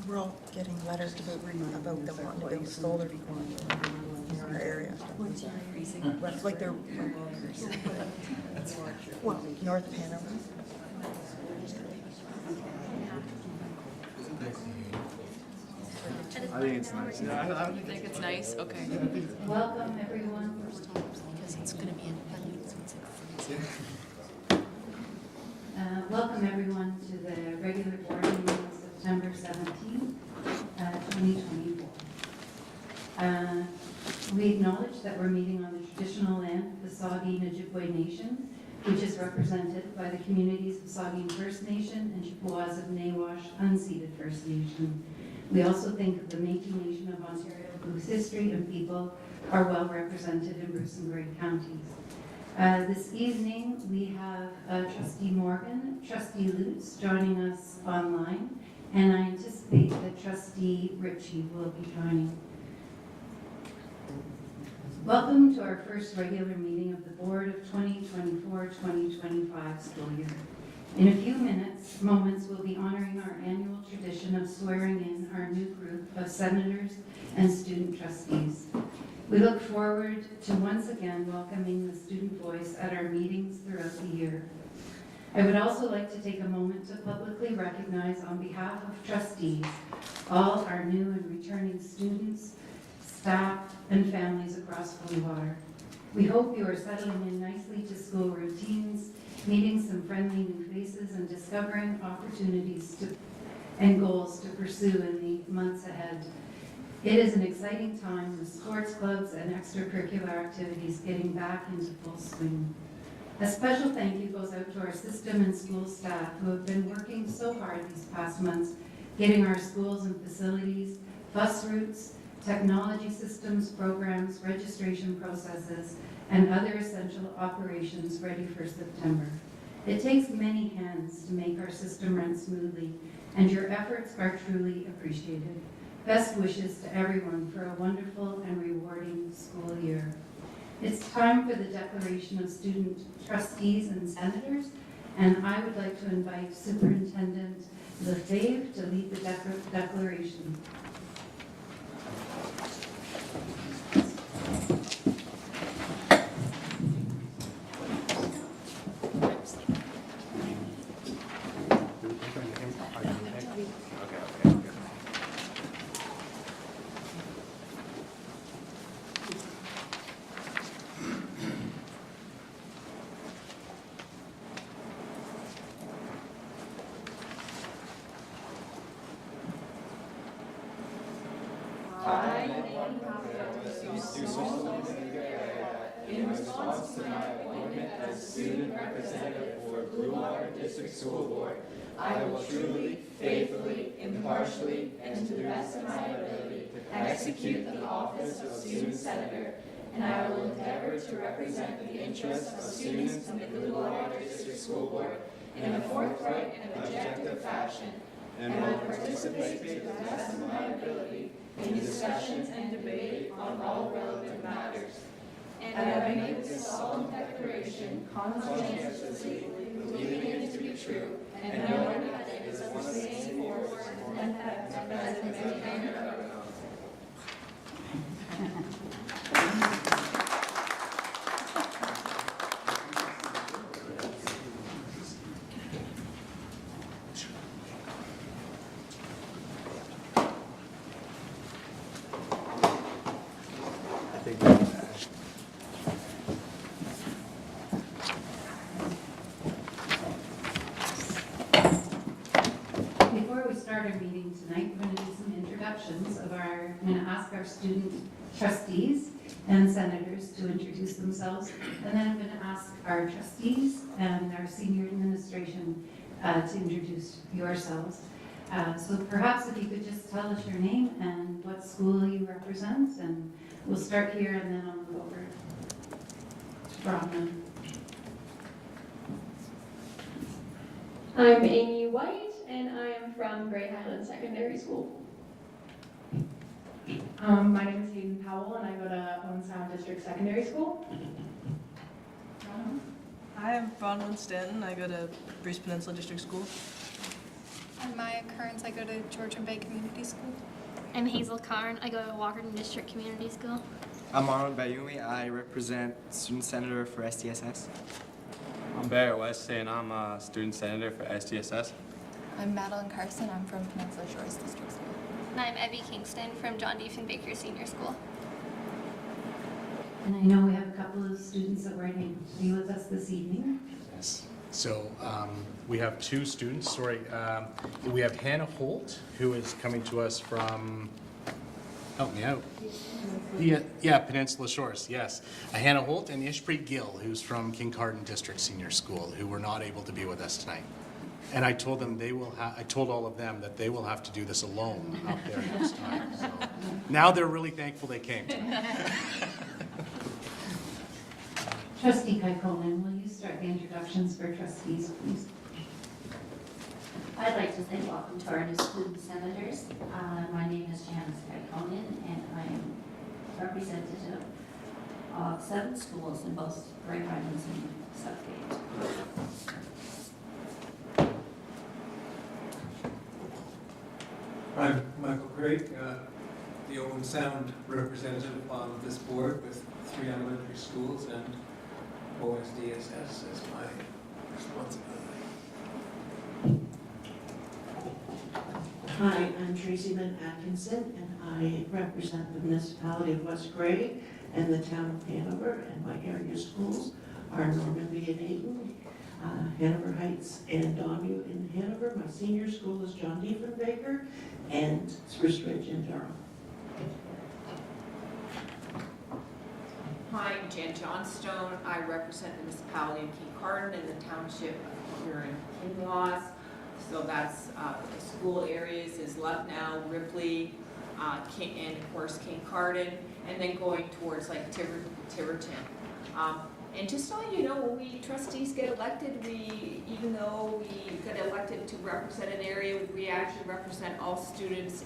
We're all getting letters about them wanting to build solar in our area. Like they're, well, north of Hanover. I think it's nice. Yeah, You think it's nice? Okay. Welcome, everyone. Because it's going to be in Bellevue, so it's like Welcome, everyone, to the regular board meeting of September 17th, 2024. We acknowledge that we're meeting on the traditional land of the Saugeen Ojibwe Nation, which is represented by the communities of Saugeen First Nation and Chippewas of Nawash Unceded First Nation. We also think of the Métis Nation of Ontario, whose history and people are well represented in Bruce and Grey counties. This evening, we have Trustee Morgan, Trustee Lutz joining us online, and I anticipate that Trustee Ritchie will be joining. Welcome to our first regular meeting of the Board of 2024-2025 school year. In a few moments, we'll be honoring our annual tradition of swearing in our new group of senators and student trustees. We look forward to once again welcoming the student voice at our meetings throughout the year. I would also like to take a moment to publicly recognize on behalf of trustees all our new and returning students, staff, and families across Bluewater. We hope you are settling in nicely to school routines, meeting some friendly new faces, and discovering opportunities and goals to pursue in the months ahead. It is an exciting time with sports clubs and extracurricular activities getting back into full swing. A special thank you goes out to our system and school staff who have been working so hard these past months, getting our schools and facilities, bus routes, technology systems, programs, registration processes, and other essential operations ready for September. It takes many hands to make our system run smoothly, and your efforts are truly appreciated. Best wishes to everyone for a wonderful and rewarding school year. It's time for the declaration of student trustees and senators, and I would like to invite Superintendent Lefebvre to lead the declaration. In response to my appointment as student representative for Bluewater District School Board, I will truly, faithfully, impartially, and to the best of my ability execute the office of student senator, and I will endeavor to represent the interests of students in the Bluewater District School Board in a forthright and objective fashion, and will participate to the best of my ability in discussions and debate on all relevant matters. And I make this solemn declaration conscientiously, believing it to be true, and knowing that it is of the same force and effect as the many other oaths. I'm going to ask our student trustees and senators to introduce themselves, and then I'm going to ask our trustees and our senior administration to introduce yourselves. So perhaps if you could just tell us your name and what school you represent, and we'll start here and then I'll move over to Brahman. I'm Amy White, and I am from Grey Highland Secondary School. My name is Hayden Powell, and I go to Owen Sound District Secondary School. Hi, I'm Bronwyn Stanton. I go to Bruce Peninsula District School. I'm Maya Kearns. I go to Georgian Bay Community School. I'm Hazel Karn. I go to Walkerton District Community School. I'm Arnold Bayumi. I represent Student Senator for SDSS. I'm Barrett Wesley, and I'm a student senator for SDSS. I'm Madeline Carson. I'm from Peninsula Shores District School. And I'm Evie Kingston from John Diefenbaker Senior School. And I know we have a couple of students that weren't able to be with us this evening. Yes. So we have two students. We have Hannah Holt, who is coming to us from, help me out. Yeah, Peninsula Shores, yes. Hannah Holt and Ishpreet Gill, who's from Kincardine District Senior School, who were not able to be with us tonight. And I told them I told all of them that they will have to do this alone out there next time. So now they're really thankful they came tonight. Trustee Kaikonen, will you start the introductions for trustees, please? I'd like to say welcome to our new student senators. My name is Janice Kaikonen, and I am representative of 7 schools in both Grey Highlands and Southgate. I'm Michael Craig, the Owen Sound representative on this board with 3 elementary schools and OSDSS as my responsibility. Hi, I'm Tracy Lynn Atkinson, and I represent the municipality of West Grey and the town of Hanover, and my area schools are Normandy and Ayton, Hanover Heights and Donview in Hanover. My senior school is John Diefenbaker, and Spruce Ridge in Durham. Hi, I'm Jan Johnstone. I represent the municipality of Kincardine and the township here in Kinloss. So that's the school areas is Lucknow, Ripley, and of course Kincardine, and then going towards like Tiverton. And just so you know, when we trustees get elected, even though we get elected to represent an area, we actually represent all students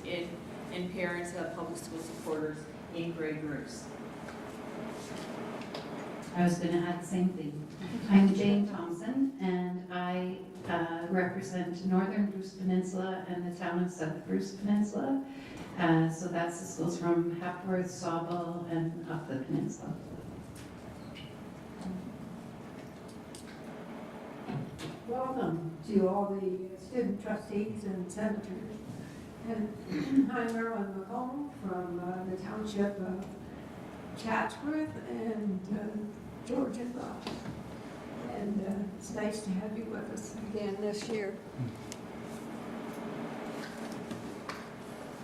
and parents of public school supporters in grade groups. I was going to add the same thing. I'm Jane Thompson, and I represent Northern Bruce Peninsula and the town of South Bruce Peninsula. So that's the schools from Hepworth, Sawville, and up the peninsula. Welcome to all the student trustees and senators. And I'm Marilyn McComb from the township of Chatsworth and Georgian Bay. And it's nice to have you with us again this year.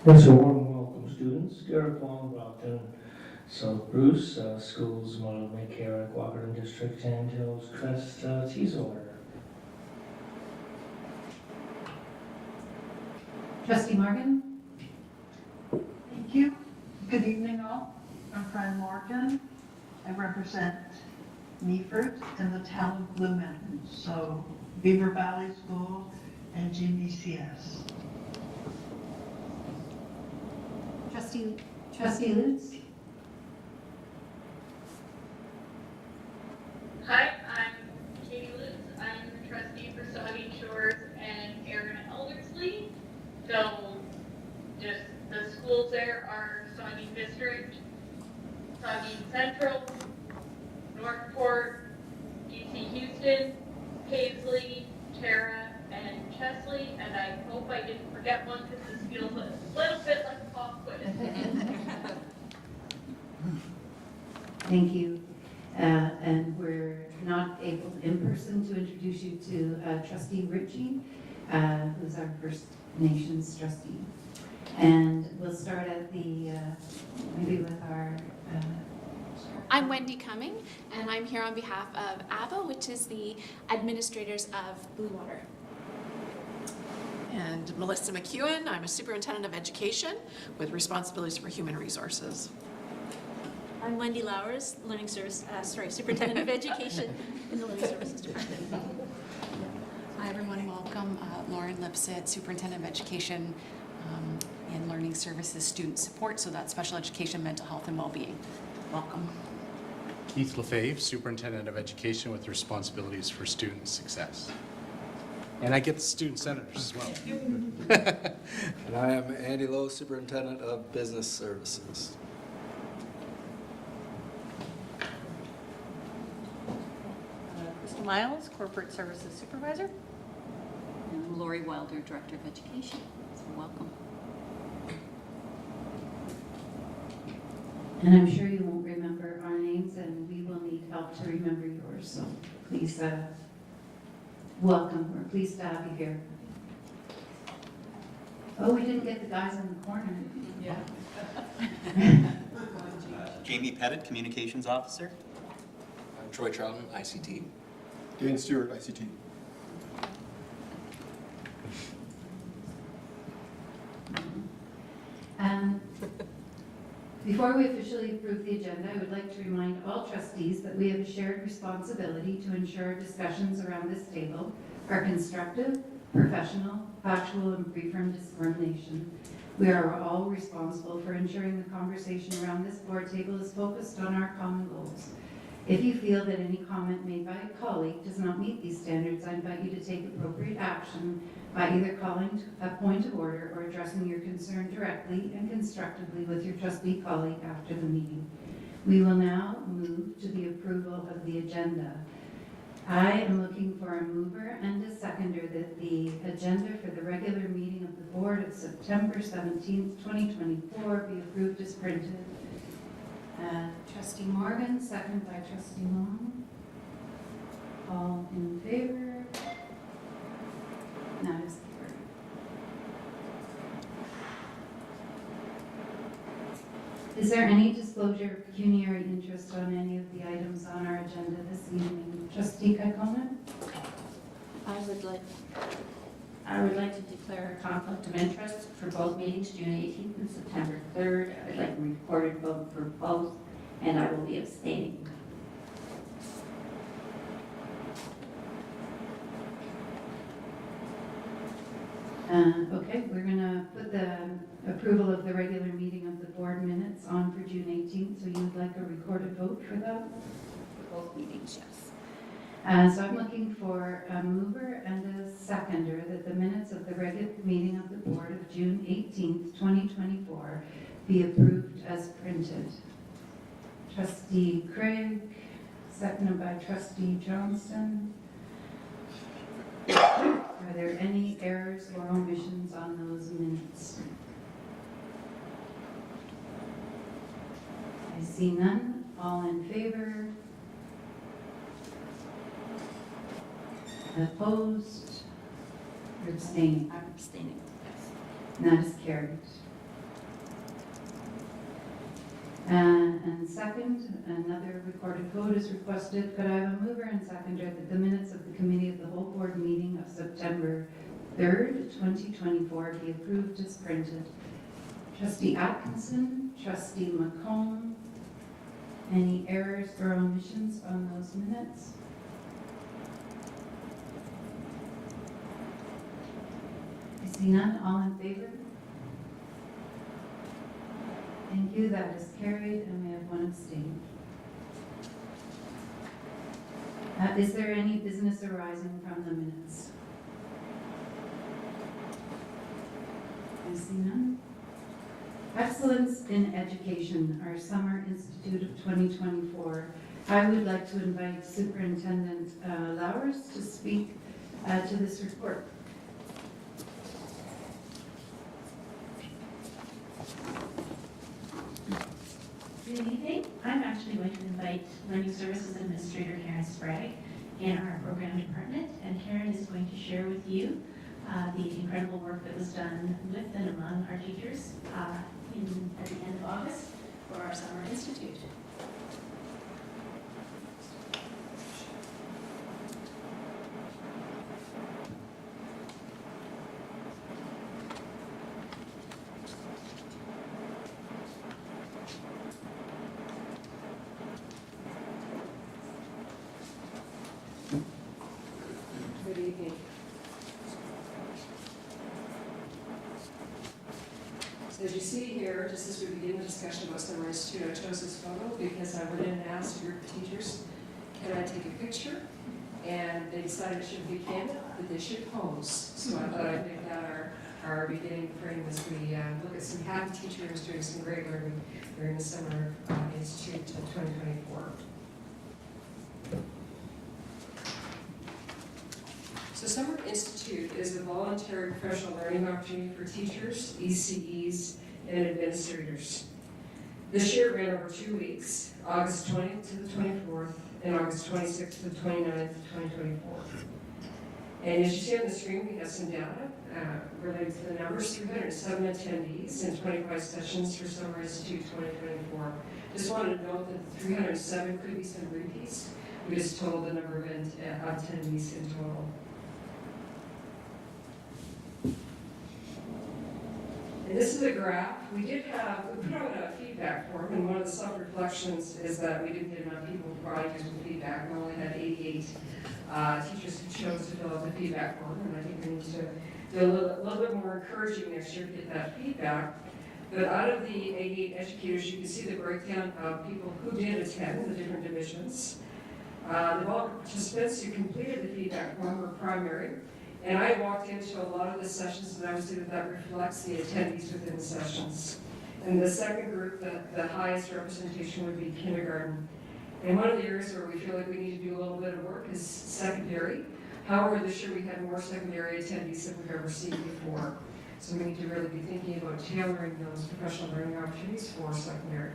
Yes, a warm welcome, students. Garrett Long, Brockton, South Bruce, schools, Model Maycare, Walkerton District, and Hills Crest, Teeswater. Trustee Morgan. Thank you. Good evening, all. I'm Fran Morgan. I represent Meaford and the town of Blue Mountain, so Beaver Valley School and GBCS. Trustee Lutz. Hi, I'm Katie Lutz. I'm the trustee for Saugeen Shores and Erin Eldersley. So just the schools there are Saugeen District, Saugeen Central, Northport, DC Houston, Paisley, Tara, and Chesley, and I hope I didn't forget one because this feels a little bit like a pop quiz. Thank you. And we're not able in person to introduce you to Trustee Ritchie, who's our First Nations trustee. And we'll start at the, maybe with our... I'm Wendy Cumming, and I'm here on behalf of ABBA, which is the administrators of Blue Water. And Melissa McEwen, I'm a superintendent of education with responsibilities for human resources. I'm Wendy Lowers, superintendent of education in the Learning Services Department. Hi everyone, welcome. Lauren Lipset, superintendent of education in Learning Services Student Support, so that's special education, mental health, and well-being. Welcome. Keith Lefebvre, superintendent of education with responsibilities for student success. And I get the student senators as well. And I am Andy Lowe, Superintendent of Business Services. Crystal Miles, Corporate Services Supervisor. And I'm Lori Wilder, Director of Education. So welcome. And I'm sure you won't remember our names, and we will need help to remember yours, so please welcome. We're pleased to have you here. Oh, we didn't get the guys in the corner. Yeah. Jamie Pettit, Communications Officer. I'm Troy Trouton, ICT. Dan Stewart, ICT. Before we officially approve the agenda, I would like to remind all trustees that we have a shared responsibility to ensure discussions around this table are constructive, professional, factual, and free from discrimination. We are all responsible for ensuring the conversation around this board table is focused on our common goals. If you feel that any comment made by a colleague does not meet these standards, I invite you to take appropriate action by either calling a point of order or addressing your concern directly and constructively with your trustee colleague after the meeting. We will now move to the approval of the agenda. I am looking for a mover and a seconder that the agenda for the regular meeting of the board of September 17th, 2024 be approved as printed. Trustee Morgan, second by Trustee Long. All in favor? That is carried. Is there any disclosure of pecuniary interest on any of the items on our agenda this evening? Trustee Kaikkonen? I would like to declare a conflict of interest for both meetings, June 18th and September 3rd. I would like a recorded vote for both, and I will be abstaining. Okay, we're going to put the approval of the regular meeting of the board minutes on for June 18th. So you'd like a recorded vote for that? For both meetings, yes. So I'm looking for a mover and a seconder that the minutes of the regular meeting of the board of June 18th, 2024 be approved as printed. Trustee Craig, seconded by Trustee Johnston. Are there any errors or omissions on those minutes? I see none. All in favor? Opposed? Or abstaining? I'm abstaining, yes. That is carried. And second, another recorded vote is requested. Could I have a mover and seconder that the minutes of the Committee of the Whole Board meeting of September 3rd, 2024 be approved as printed? Trustee Atkinson, Trustee McComb, any errors or omissions on those minutes? I see none. All in favor? Thank you. That is carried, and we have one abstain. Is there any business arising from the minutes? I see none. Excellence in Education, our Summer Institute of 2024. I would like to invite Superintendent Lowers to speak to this report. Good evening. I'm actually going to invite Learning Services Administrator Karen Sprague in our program department, and Karen is going to share with you the incredible work that was done with and among our teachers at the end of August for our Summer Institute. Good evening. So as you see here, just as we begin the discussion about Summer Institute, I chose this photo because I went in and asked a group of teachers, can I take a picture? and they decided it shouldn't be Canada, that they should pose. So I thought I'd make that our beginning frame as we look at some happy teachers doing some great learning during the Summer Institute 2024. So Summer Institute is a voluntary professional learning opportunity for teachers, ECEs, and administrators. This year it ran over 2 weeks, August 20th to the 24th, and August 26th to the 29th, 2024. And as you see on the screen, we have some data related to the numbers, 307 attendees and 25 sessions for Summer Institute 2024. Just wanted to note that 307 could be some repeats. We just totaled the number of attendees in total. And this is a graph. We put out a feedback form, and one of the self-reflections is that we didn't get enough people to provide useful feedback. We only had 88 teachers who chose to fill out the feedback form, and I think we need to do a little bit more encouraging next year to get that feedback. But out of the 88 educators, you can see the breakdown of people who did attend in the different divisions. The bulk of participants who completed the feedback form were primary. And I walked into a lot of the sessions, and I would say that reflects the attendees within the sessions. And the second group, the highest representation would be kindergarten. And one of the areas where we feel like we need to do a little bit of work is secondary. However, this year we had more secondary attendees than we've ever seen before. So we need to really be thinking about tailoring those professional learning opportunities for secondary.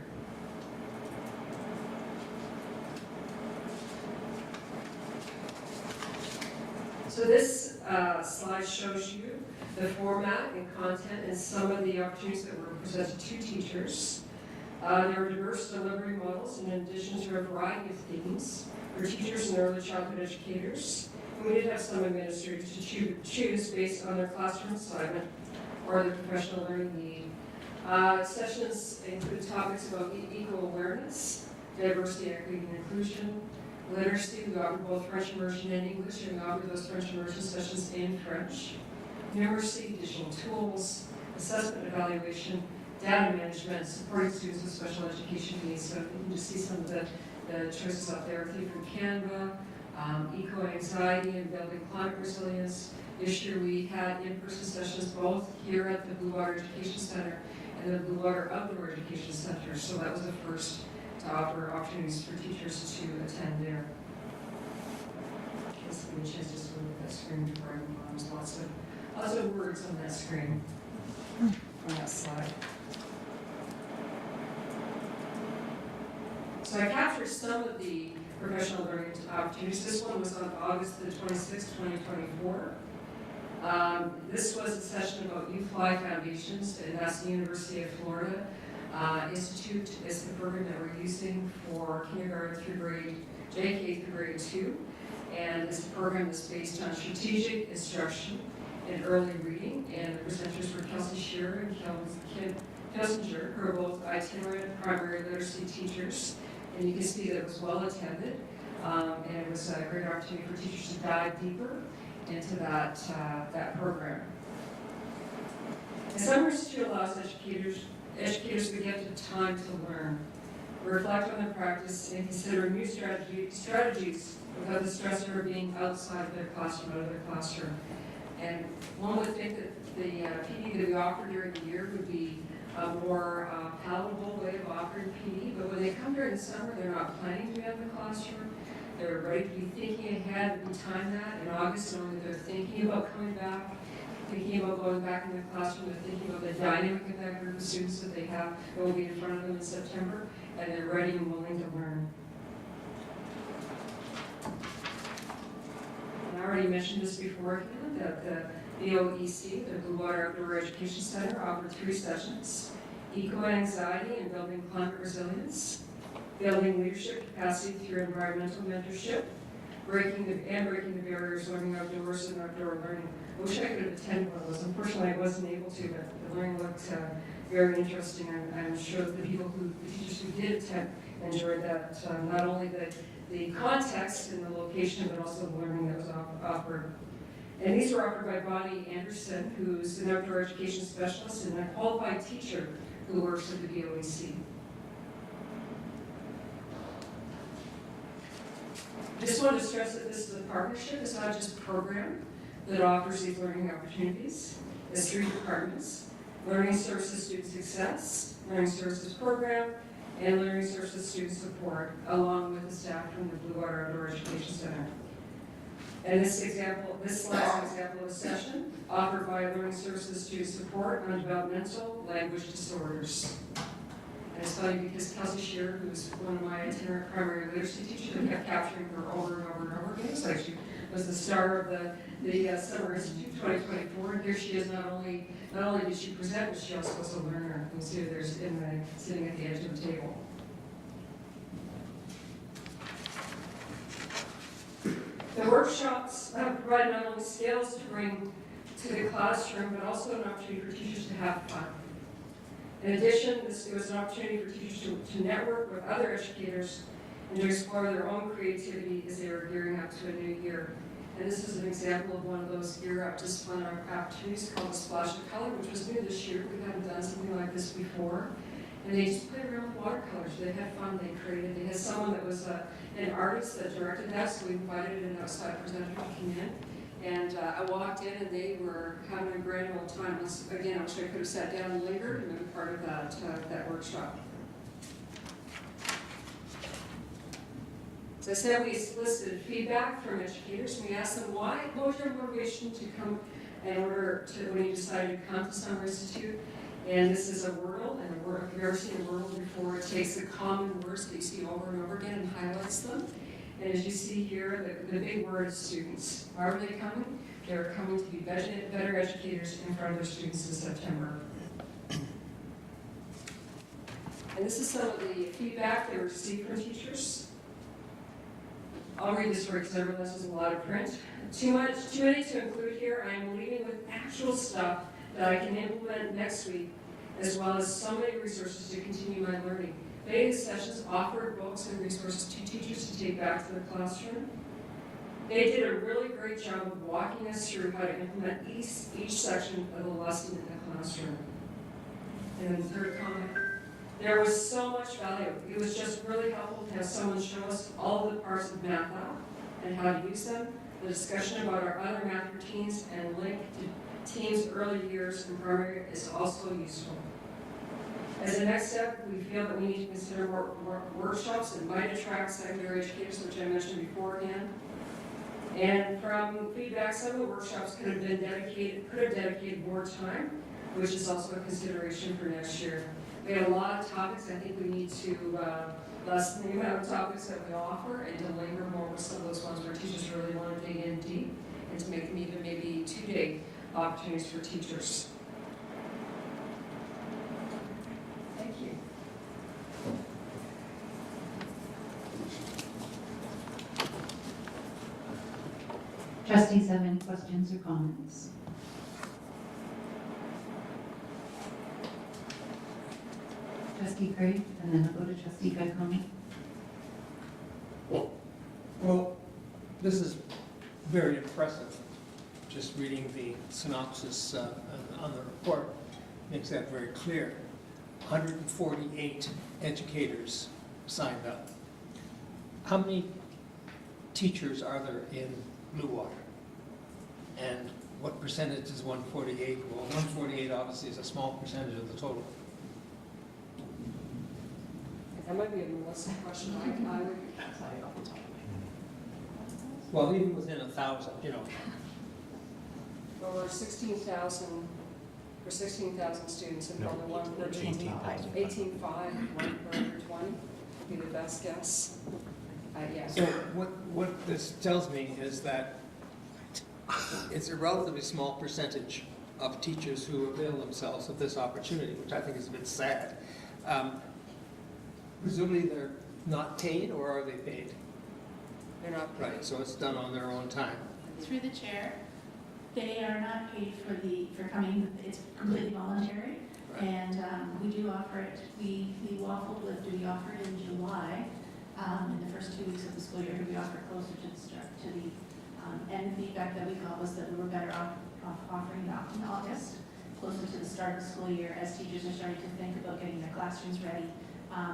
So this slide shows you the format and content and some of the opportunities that were presented to teachers. There were diverse delivery models in addition to a variety of themes for teachers and early childhood educators. And we did have some administrators to choose based on their classroom assignment or their professional learning need. Sessions include topics about equal awareness, diversity, equity, and inclusion, literacy. We offer both French immersion and English, and we offer those French immersion sessions in French. Numeracy, digital tools, assessment evaluation, data management, supporting students with special education needs. So you can just see some of the choices up there. Think from Canva, eco-anxiety and building climate resilience. This year we had in-person sessions both here at the Blue Water Education Center and the Blue Water Outdoor Education Center. So that was the first to offer opportunities for teachers to attend there. Let's give me a chance just to look at that screen before I move on. There's lots of words on that screen, on that slide. So I captured some of the professional learning opportunities. This one was on August the 26th, 2024. This was a session about U-Fly Foundations, and that's the University of Florida Institute is the program that we're using for kindergarten through grade JK through grade 2. And this program is based on strategic instruction and early reading. And the presenters were Kelsey Shearer and Kim Kissinger, who are both itinerant primary literacy teachers. And you can see that it was well attended. And it was a great opportunity for teachers to dive deeper into that program. And Summer Institute allows educators to get the time to learn, reflect on their practice, and consider new strategies without the stressor of being outside of their classroom, And one would think that the PD that we offer during the year would be a more palatable way of offering PD, but when they come during the summer, they're not planning to be out of the classroom. They're ready to be thinking ahead. We time that in August, knowing that they're thinking about coming back, thinking about going back in the classroom, they're thinking about the dynamic of that group of students that they have that will be in front of them in September, and they're ready and willing to learn. And I already mentioned this beforehand, that the BWDSB, the Blue Water Outdoor Education Center, offered 3 sessions: eco-anxiety and building climate resilience, building leadership capacity through environmental mentorship, breaking the barriers learning outdoors and outdoor learning. I wish I could have attended one of those. Unfortunately, I wasn't able to, but the learning looked very interesting. I'm sure the teachers who did attend enjoyed that, not only the context and the location, but also the learning that was offered. And these were offered by Bonnie Anderson, who's an outdoor education specialist and a qualified teacher who works at the BOEC. Just wanted to stress that this is a partnership. It's not just a program that offers these learning opportunities. It's 3 departments: Learning Services Student Success, Learning Services Program, and Learning Services Student Support, along with the staff from the Blue Water Outdoor Education Center. And this slide is an example of a session offered by Learning Services Student Support on developmental language disorders. And it's funny because Kelsey Shearer, who's one of my itinerant primary literacy teachers, I kept capturing her over and over and over again. So she was the star of the Summer Institute 2024, and here she is. Not only did she present, but she also was a learner. You can see her there sitting at the edge of the table. The workshops provide not only skills to bring to the classroom, but also an opportunity for teachers to have fun. In addition, it was an opportunity for teachers to network with other educators and to explore their own creativity as they were gearing up to a new year. And this is an example of one of those gear up discipline opportunities called the Splash of Color, which was new this year. We hadn't done something like this before. And they just played around with watercolors. They had fun, they created. They had someone that was an artist that directed that, so we invited an outside presenter to come in. And I walked in and they were having a grand old time. Again, I wish I could have sat down and lingered and been part of that workshop. As I said, we solicited feedback from educators. We asked them what was your motivation to come when you decided to come to Summer Institute. And this is a Wordle, and if you've ever seen a Wordle before, it takes the common words that you see over and over again and highlights them. And as you see here, the big word is students. Why are they coming? They're coming to be better educators in front of their students in September. And this is some of the feedback they received from teachers. I'll read this word because I realize there's a lot of print. Too many to include here. I am leaving with actual stuff that I can implement next week, as well as so many resources to continue my learning. Many of the sessions offered books and resources to teachers to take back to the classroom. They did a really great job of walking us through how to implement each section of the lesson in the classroom. And then the third comment, there was so much value. It was just really helpful to have someone show us all of the parts of Math Out and how to use them. The discussion about our other math routines and link to teens' early years in primary is also useful. As a next step, we feel that we need to consider more workshops that might attract secondary educators, which I mentioned beforehand. And from feedback, some of the workshops could have dedicated more time, which is also a consideration for next year. We have a lot of topics. I think we need to lessen the amount of topics that we offer and to labor more with some of those ones where teachers really want to dig in deep and to make them even maybe 2-day opportunities for teachers. Thank you. Trustees have any questions or comments? Trustee Craig, and then I'll go to Trustee Gaikoni. Well, this is very impressive. Just reading the synopsis on the report makes that very clear. 148 educators signed up. How many teachers are there in Blue Water? And what percentage is 148? Well, 148 obviously is a small percentage of the total. That might be a Melissa question. I would tell you off the top of my head. Well, even within 1,000, Over 16,000 students and probably one per 18,500, one per 20 would be the best guess. Yeah. So what this tells me is that it's a relatively small percentage of teachers who avail themselves of this opportunity, which I think is a bit sad. Presumably they're not paid, or are they paid? They're not paid. Right, so it's done on their own time. Through the chair, they are not paid for coming. It's completely voluntary. Right. And we do offer it. We waffled with, do we offer it in July, in the first 2 weeks of the school year? Do we offer it closer to the start, and the feedback that we got was that we were better off offering it in August, closer to the start of the school year, as teachers are starting to think about getting their classrooms ready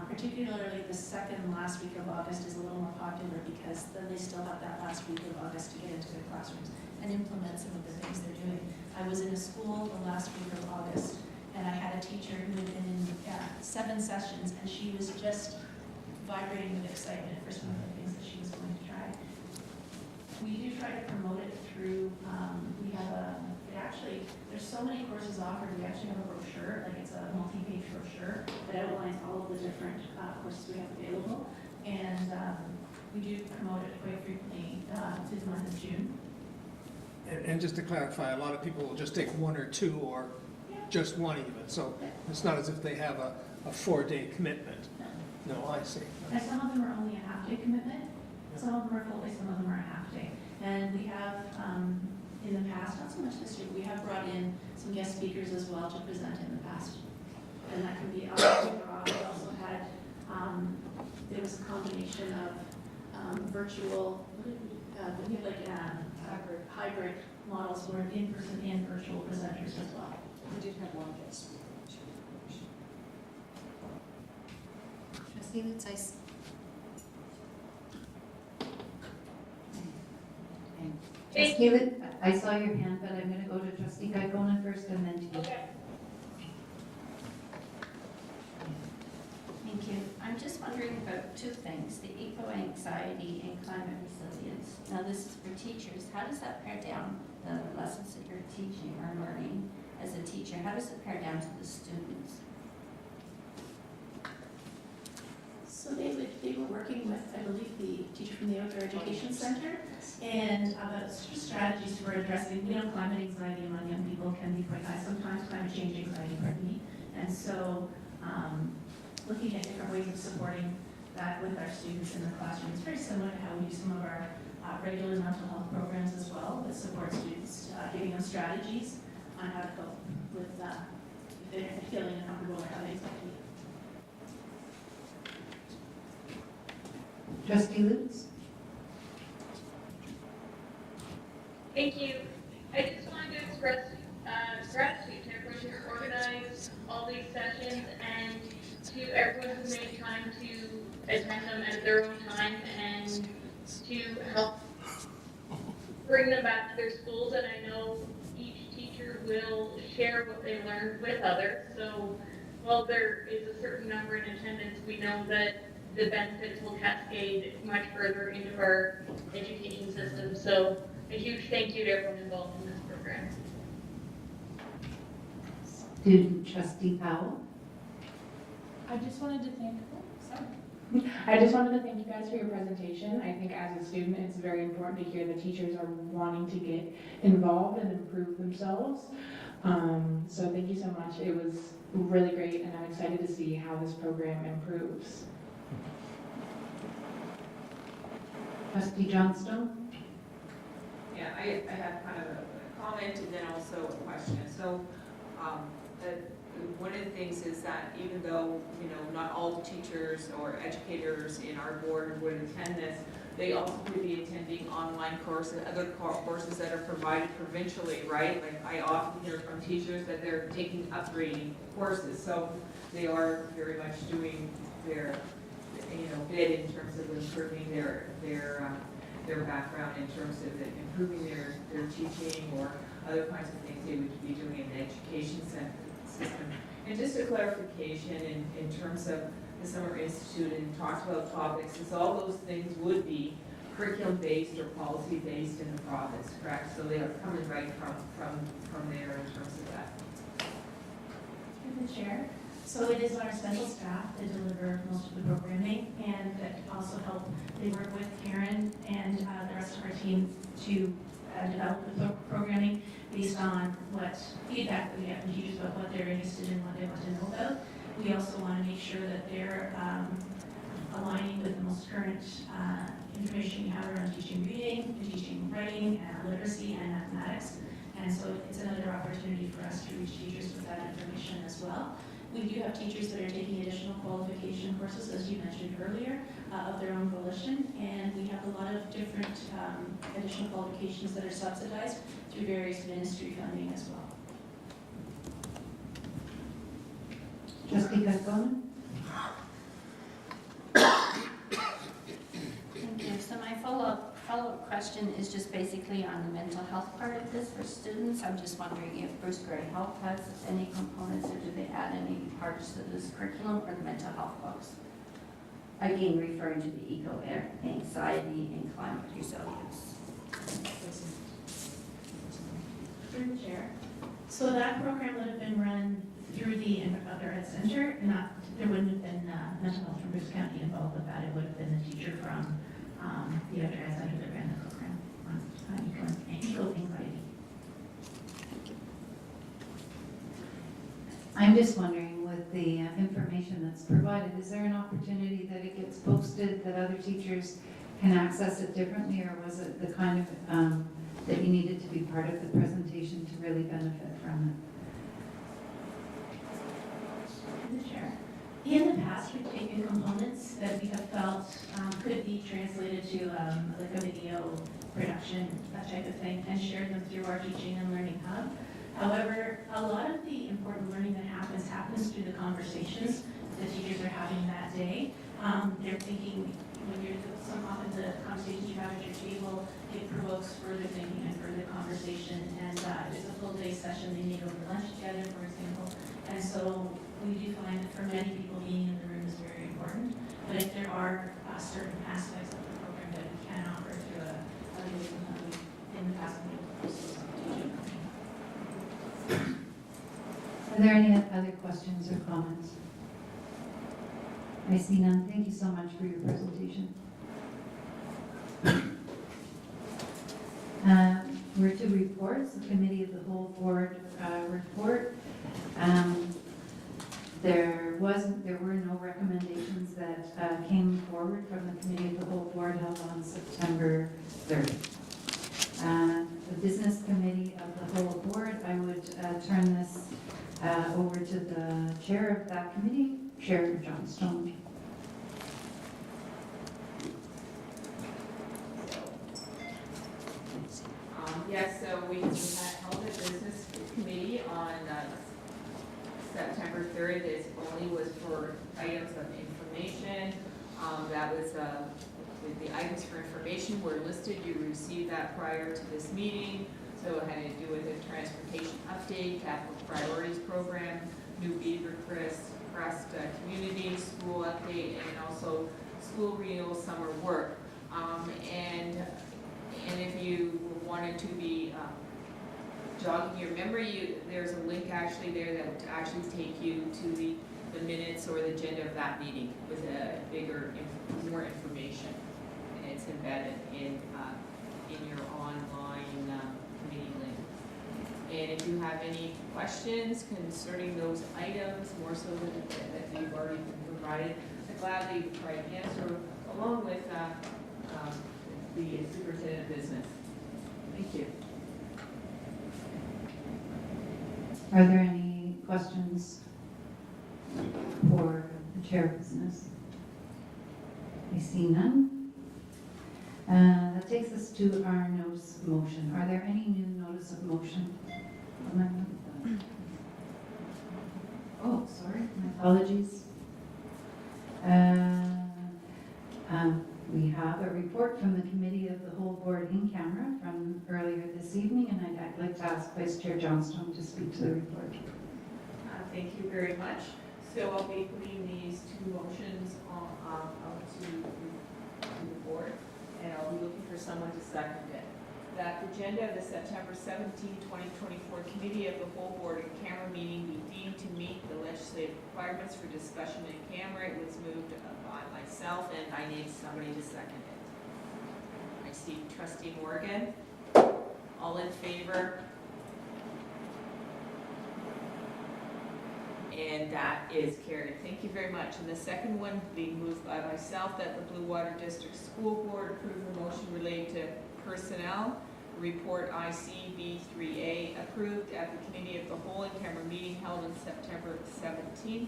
Particularly the second last week of August is a little more popular because then they still have that last week of August to get into their classrooms and implement some of the things they're doing. I was in a school the last week of August, and I had a teacher who had been in 7 sessions, and she was just vibrating with excitement for some of the things that she was going to try. We do try to promote it through, we have there's so many courses offered, we actually have a brochure, like it's a multi-page brochure that outlines all of the different courses we have available. And we do promote it quite frequently through the month of June. And just to clarify, a lot of people will just take 1 or 2 or just 1 even. So it's not as if they have a 4-day commitment. No, I see. And some of them are only a half-day commitment. Some of them are full-day, some of them are a half-day. And we have, in the past, not so much this year, we have brought in some guest speakers as well to present in the past. And that can be we also had, there was a combination of virtual, we have like hybrid models where in-person and virtual presenters as well. We did have 1 guest. Trustee Lutz, Trustee Lutz, I saw your hand, but I'm going to go to Trustee Kaikkonen first and then to you. Okay. Thank you. I'm just wondering about 2 things, the eco-anxiety and climate resilience. Now this is for teachers. How does that pare down the lessons that you're teaching or learning as a teacher? How does it pare down to the students? So they were working with, I believe, the teacher from the Outdoor Education Center, and about strategies for addressing, climate anxiety among young people can be quite high. Sometimes climate change anxiety, pardon me. And so looking at different ways of supporting that with our students in the classroom. It's very similar to how we do some of our regular mental health programs as well that support students, giving them strategies on how to cope with if they're feeling uncomfortable or having anxiety. Trustee Lutz? Thank you. I just wanted to express gratitude to everyone who organized all these sessions and to everyone who made time to attend them at their own time and to help bring them back to their schools. And I know each teacher will share what they learned with others. So while there is a certain number in attendance, we know that the benefits will cascade much further into our education system. So a huge thank you to everyone involved in this program. Student Trustee Powell? I just wanted to thank you guys for your presentation. I think as a student, it's very important to hear that teachers are wanting to get involved and improve themselves. So thank you so much. It was really great, and I'm excited to see how this program improves. Trustee Johnstone? Yeah, I have kind of a comment and then also a question. So one of the things is that even though, not all teachers or educators in our board would attend this, they also could be attending online courses, other courses that are provided provincially, right? Like I often hear from teachers that they're taking upgrading courses. So they are very much doing their, bid in terms of improving their background in terms of improving their teaching or other kinds of things they would be doing in the education system. And just a clarification in terms of the Summer Institute and talks about topics, is all those things would be curriculum-based or policy-based in the province, correct? So they are coming right from there in terms of that. Through the chair. So it is our special staff that deliver most of the programming, and that also help, they work with Karen and the rest of our team to develop the programming based on what feedback that we get from teachers about what they're interested in, what they want to know about. We also want to make sure that they're aligning with the most current information we have around teaching reading, teaching writing, literacy, and mathematics. And so it's another opportunity for us to reach teachers with that information as well. We do have teachers that are taking additional qualification courses, as you mentioned earlier, of their own volition, and we have a lot of different additional qualifications that are subsidized through various ministry funding as well. Trustee Kaikkonen? question is just basically on the mental health part of this for students. I'm just wondering if Bruce Gray Health has any components, or do they add any parts to this curriculum, or the mental health books? Again, referring to the eco-anxiety and climate resilience. Through the chair. So that program would have been run through the Other Ed Center, there wouldn't have been mental health from Bruce County involved with that. It would have been the teacher from the Other Ed Center that ran the program on eco-anxiety. I'm just wondering, with the information that's provided, is there an opportunity that it gets posted, that other teachers can access it differently, or was it the kind of, that you needed to be part of the presentation to really benefit from The chair. In the past, we've taken components that we have felt could be translated to like a video production, that type of thing, and shared them through our Teaching and Learning Hub. However, a lot of the important learning that happens through the conversations the teachers are having that day. They're thinking, when you're, often the conversations you have at your table, it provokes further thinking and further conversation, and it's a full day session. They meet over lunch together, for example, and so we do find that for many people, being in the room is very important. But if there are certain aspects of the program that we can offer through a video component, in the past, we have also teaching. Are there any other questions or comments? I see none. Thank you so much for your presentation. We're to reports, the Committee of the Whole Board report. There were no recommendations that came forward from the Committee of the Whole Board held on September 3rd. The Business Committee of the Whole Board, I would turn this over to the chair of that committee, Chair Johnstone. Yes, so we had held a business committee on September 3rd. This only was for items of information. That was the items for information were listed. You received that prior to this meeting. So it had to do with the transportation update, capital priorities program, new Beaver Crest community, school update, and also school renewal summer work. And if you wanted to be jogging your memory, there's a link actually there that would actually take you to the minutes or the agenda of that meeting with a more information. And it's embedded in your online committee link. And if you have any questions concerning those items, more so that you've already been provided, I'd gladly try to answer along with the superintendent of business. Thank you. Are there any questions for the chair of business? I see none. That takes us to our notice of motion. Are there any new notice of motion? Oh, sorry, my apologies. We have a report from the Committee of the Whole Board in camera from earlier this evening, and I'd like to ask Vice Chair Johnstone to speak to the report. Thank you very much. So I'll be putting these two motions to the board, and I'll be looking for someone to second it. That the agenda of the September 17, 2024 Committee of the Whole Board in camera meeting be deemed to meet the legislative requirements for discussion in camera. It was moved by myself, and I need somebody to second it. I see Trustee Morgan. All in favor? And that is carried. Thank you very much. And the second one being moved by myself, that the Blue Water District School Board approve the motion related to personnel. Report ICB3A approved at the Committee of the Whole in camera meeting held on September 17th,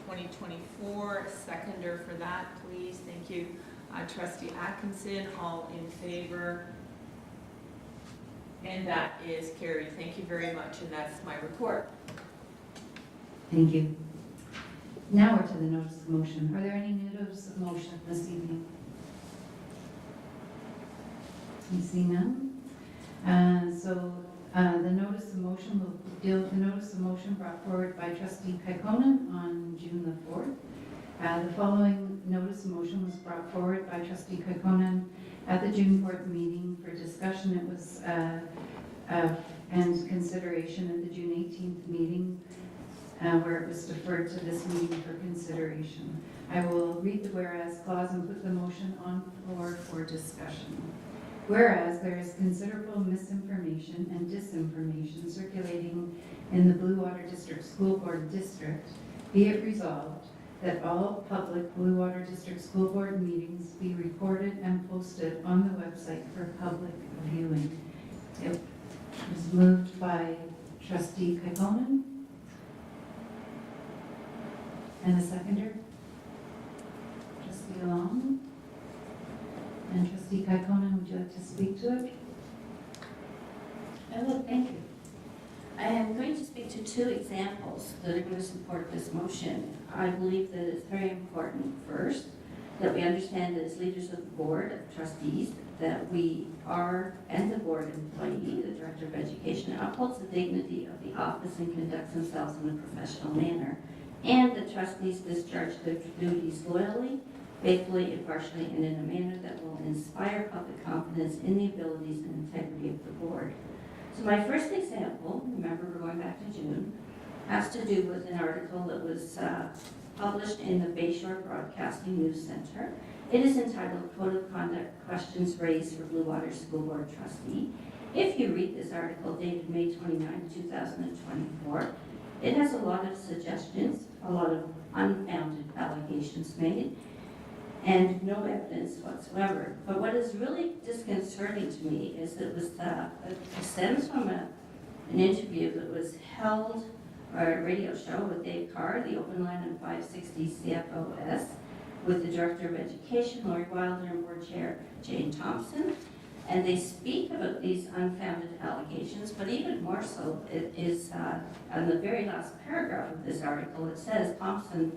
2024. Seconder for that, please. Thank you. Trustee Atkinson, all in favor? And that is carried. Thank you very much. And that's my report. Thank you. Now we're to the notice of motion. Are there any new notice of motion this evening? I see none. The notice of motion will deal with the notice of motion brought forward by trustee Kaikkonen on June the 4th. The following notice of motion was brought forward by trustee Kaikkonen at the June 4th meeting for discussion. It was and consideration at the June 18th meeting where it was deferred to this meeting for consideration. I will read the whereas clause and put the motion on the floor for discussion. Whereas there is considerable misinformation and disinformation circulating in the Blue Water District School Board District, be it resolved that all public Blue Water District School Board meetings be recorded and posted on the website for public viewing. It was moved by trustee Kaikkonen. And a seconder? Trustee Long? And trustee Kaikkonen, would you like to speak to it? I would, thank you. I am going to speak to two examples that are going to support this motion. I believe that it's very important, first, that we understand that as leaders of the board of trustees, that we are, and the board employee, the director of education, upholds the dignity of the office and conducts themselves in a professional manner, and the trustees discharge their duties loyally, faithfully, impartially, and in a manner that will inspire public confidence in the abilities and integrity of the board. So my first example, remember we're going back to June, has to do with an article that was published in the Bayshore Broadcasting News Center. It is entitled Code of Conduct Questions Raised for Blue Water School Board Trustee. If you read this article dated May 29, 2024, it has a lot of suggestions, a lot of unfounded allegations made, and no evidence whatsoever. But what is really disconcerting to me is that it stems from an interview that was held, or a radio show with Dave Carr, the Open Line on 560 CFOS, with the Director of Education, Lori Wilder, and Board Chair Jane Thompson. And they speak about these unfounded allegations, but even more so, it is on the very last paragraph of this article, it says,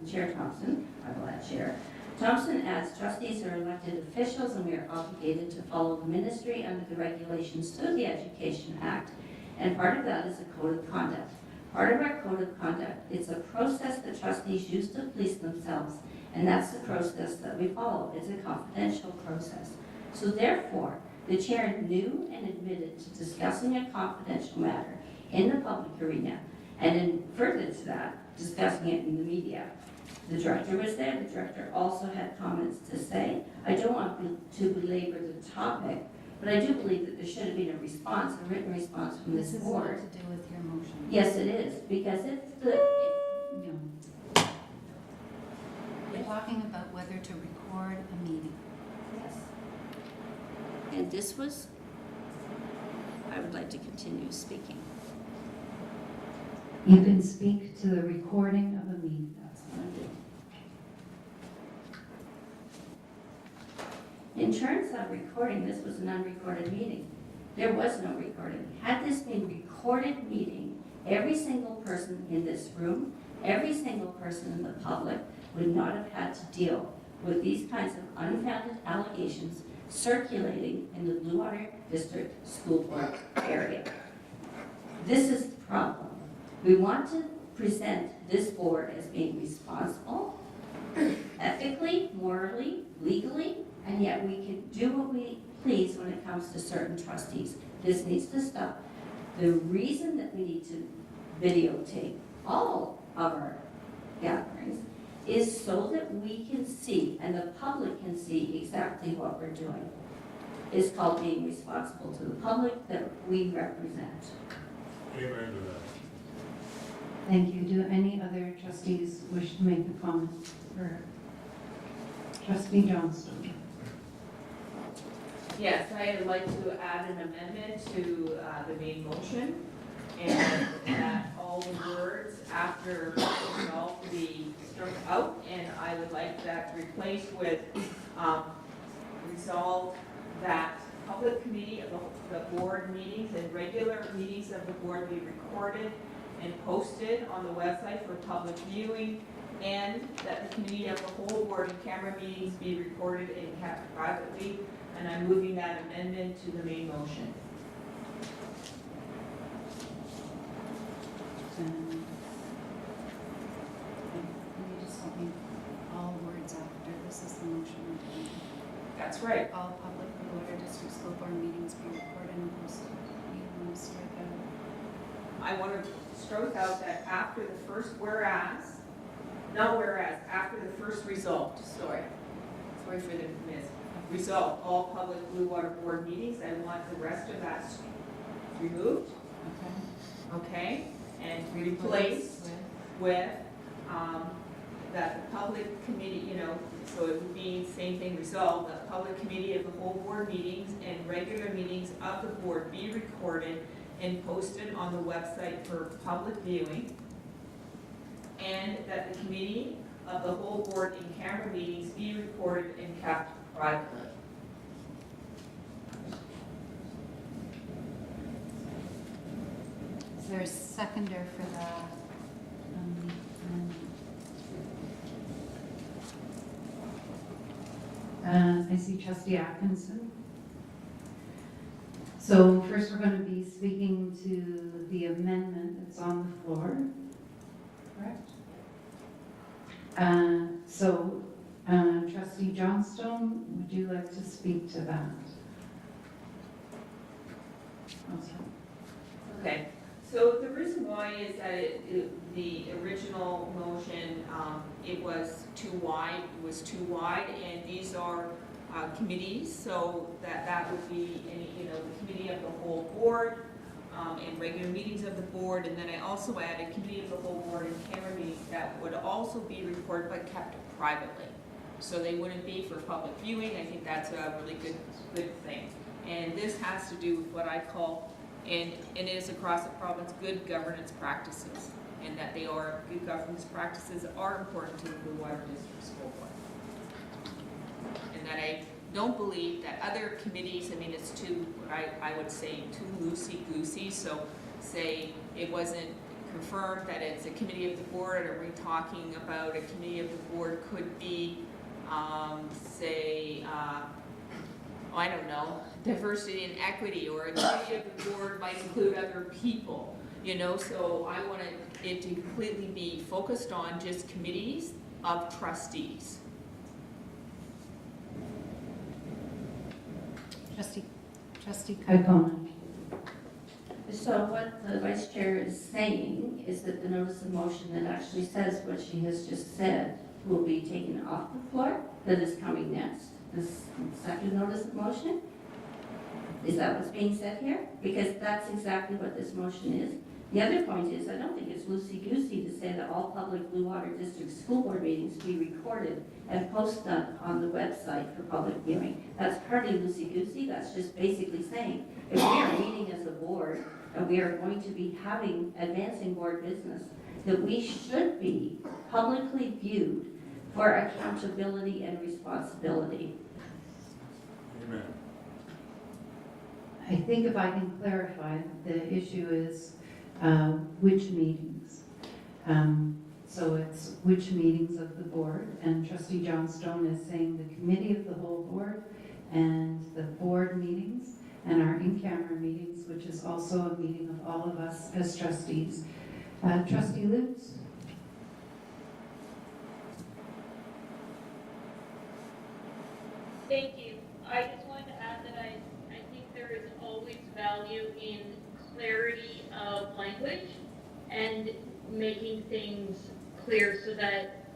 Chair Thompson, I will add Chair, Thompson adds, trustees are elected officials and we are obligated to follow the ministry under the regulations through the Education Act, and part of that is a code of conduct. Part of our code of conduct, it's a process that trustees use to police themselves, and that's the process that we follow. It's a confidential process. So therefore, the chair knew and admitted to discussing a confidential matter in the public arena, and in further to that, discussing it in the media. The director was there. The director also had comments to say. I don't want to belabor the topic, but I do believe that there should have been a response, a written response from this board. This is all to do with your motion. Yes, it is, because We're talking about whether to record a meeting. Yes. And this was, I would like to continue speaking. You can speak to the recording of a meeting. That's what I'm doing. In terms of recording, this was an unrecorded meeting. There was no recording. Had this been recorded meeting, every single person in this room, every single person in the public would not have had to deal with these kinds of unfounded allegations circulating in the Blue Water District School Board area. This is the problem. We want to present this board as being responsible, ethically, morally, legally, and yet we can do what we please when it comes to certain trustees. This needs to stop. The reason that we need to videotape all of our gatherings is so that we can see, and the public can see exactly what we're doing. It's called being responsible to the public that we represent. Amen to that. Thank you. Do any other trustees wish to make a comment? Or trustee Johnston? Yes, I'd like to add an amendment to the main motion, and that all the words after resolve be struck out, and I would like that replaced with resolve that public committee of the board meetings and regular meetings of the board be recorded and posted on the website for public viewing, and that the committee of the whole board and camera meetings be recorded and kept privately. And I'm moving that amendment to the main motion. Can you just help me, all words after, this is the motion. That's right. All public water district school board meetings be recorded and posted. You want to strike out? I want to stroke out that after the first whereas, no whereas, after the first result, sorry for the miss. Result, all public Blue Water Board meetings, I want the rest of that removed, okay? And replaced with, that the public committee, you know, so it would be same thing, resolve, the public committee of the whole board meetings and regular meetings of the board be recorded and posted on the website for public viewing, and that the committee of the whole board in camera meetings be recorded and kept privately. Is there a seconder for that? I see Trustee Atkinson. So first we're going to be speaking to the amendment that's on the floor, correct? Trustee Johnstone, would you like to speak to that? Okay, so the reason why is that the original motion, it was too wide, and these are committees, so that would be any, the committee of the whole board, and regular meetings of the board, and then I also added committee of the whole board and camera meetings that would also be recorded but kept privately. So they wouldn't be for public viewing. I think that's a really good thing. And this has to do with what I call, and it is across the province, good governance practices, and that they are, good governance practices are important to the Blue Water District School Board. And that I don't believe that other committees, I mean, it's too, I would say, too loosey-goosey. So say it wasn't confirmed that it's a committee of the board, or we're talking about a committee of the board could be, I don't know, diversity and equity, or a committee of the board might include other people, so I want it to completely be focused on just committees of trustees. Trustee Kaikkonen. So what the vice chair is saying is that the notice of motion that actually says what she has just said will be taken off the floor, that is coming next, this second notice of motion? Is that what's being said here? Because that's exactly what this motion is. The other point is, I don't think it's loosey-goosey to say that all public Blue Water District school board meetings be recorded and posted on the website for public viewing. That's hardly loosey-goosey. That's just basically saying, if we are meeting as a board and we are going to be advancing board business, that we should be publicly viewed for accountability and responsibility. Amen. I think if I can clarify, the issue is which meetings. So it's which meetings of the board, and Trustee Johnstone is saying the committee of the whole board and the board meetings and our in-camera meetings, which is also a meeting of all of us as trustees. Trustee Lutz? Thank you. I just wanted to add that I think there is always value in clarity of language and making things clear so that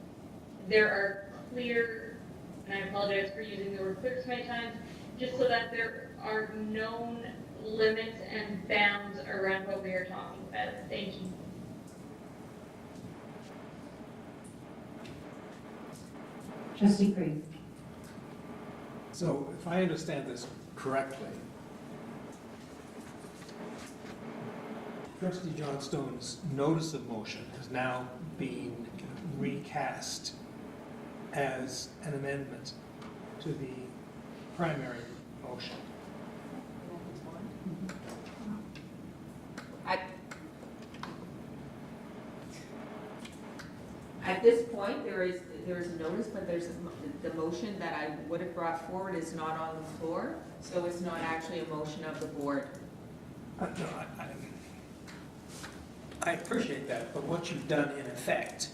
there are clear, and I apologize for using the word clear so many times, just so that there are known limits and bounds around what we are talking about. Thank you. Trustee Green. So if I understand this correctly, Trustee Johnstone's notice of motion has now been recast as an amendment to the primary motion. I At this point, there is a notice, but the motion that I would have brought forward is not on the floor, so it's not actually a motion of the board. No, I appreciate that, but what you've done in effect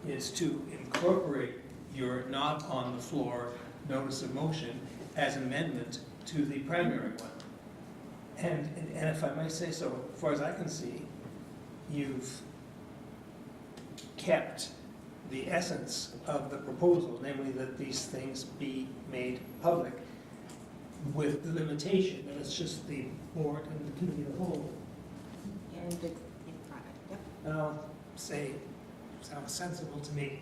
is to incorporate your not on the floor notice of motion as amendment to the primary one. And if I might say so, as far as I can see, you've kept the essence of the proposal, namely that these things be made public, with the limitation that it's just the board and the committee of the whole. And it's in private, yep. And I'll say, sounds sensible to me.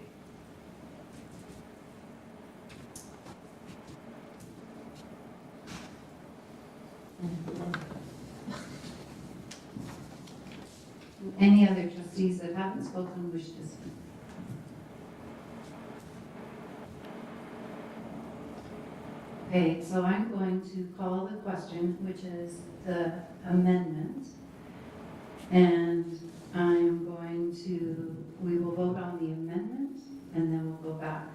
Any other trustees that haven't spoken wish to speak? Okay, so I'm going to call the question, which is the amendment. And I'm going to, we will vote on the amendment and then we'll go back.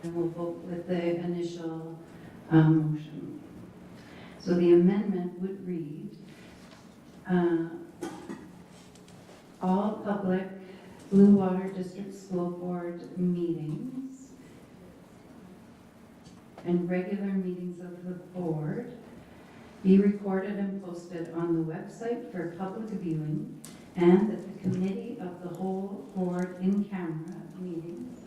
And we'll vote with the initial motion. So the amendment would read, all public Blue Water District School Board meetings and regular meetings of the board be recorded and posted on the website for public viewing, and that the committee of the whole board in camera meetings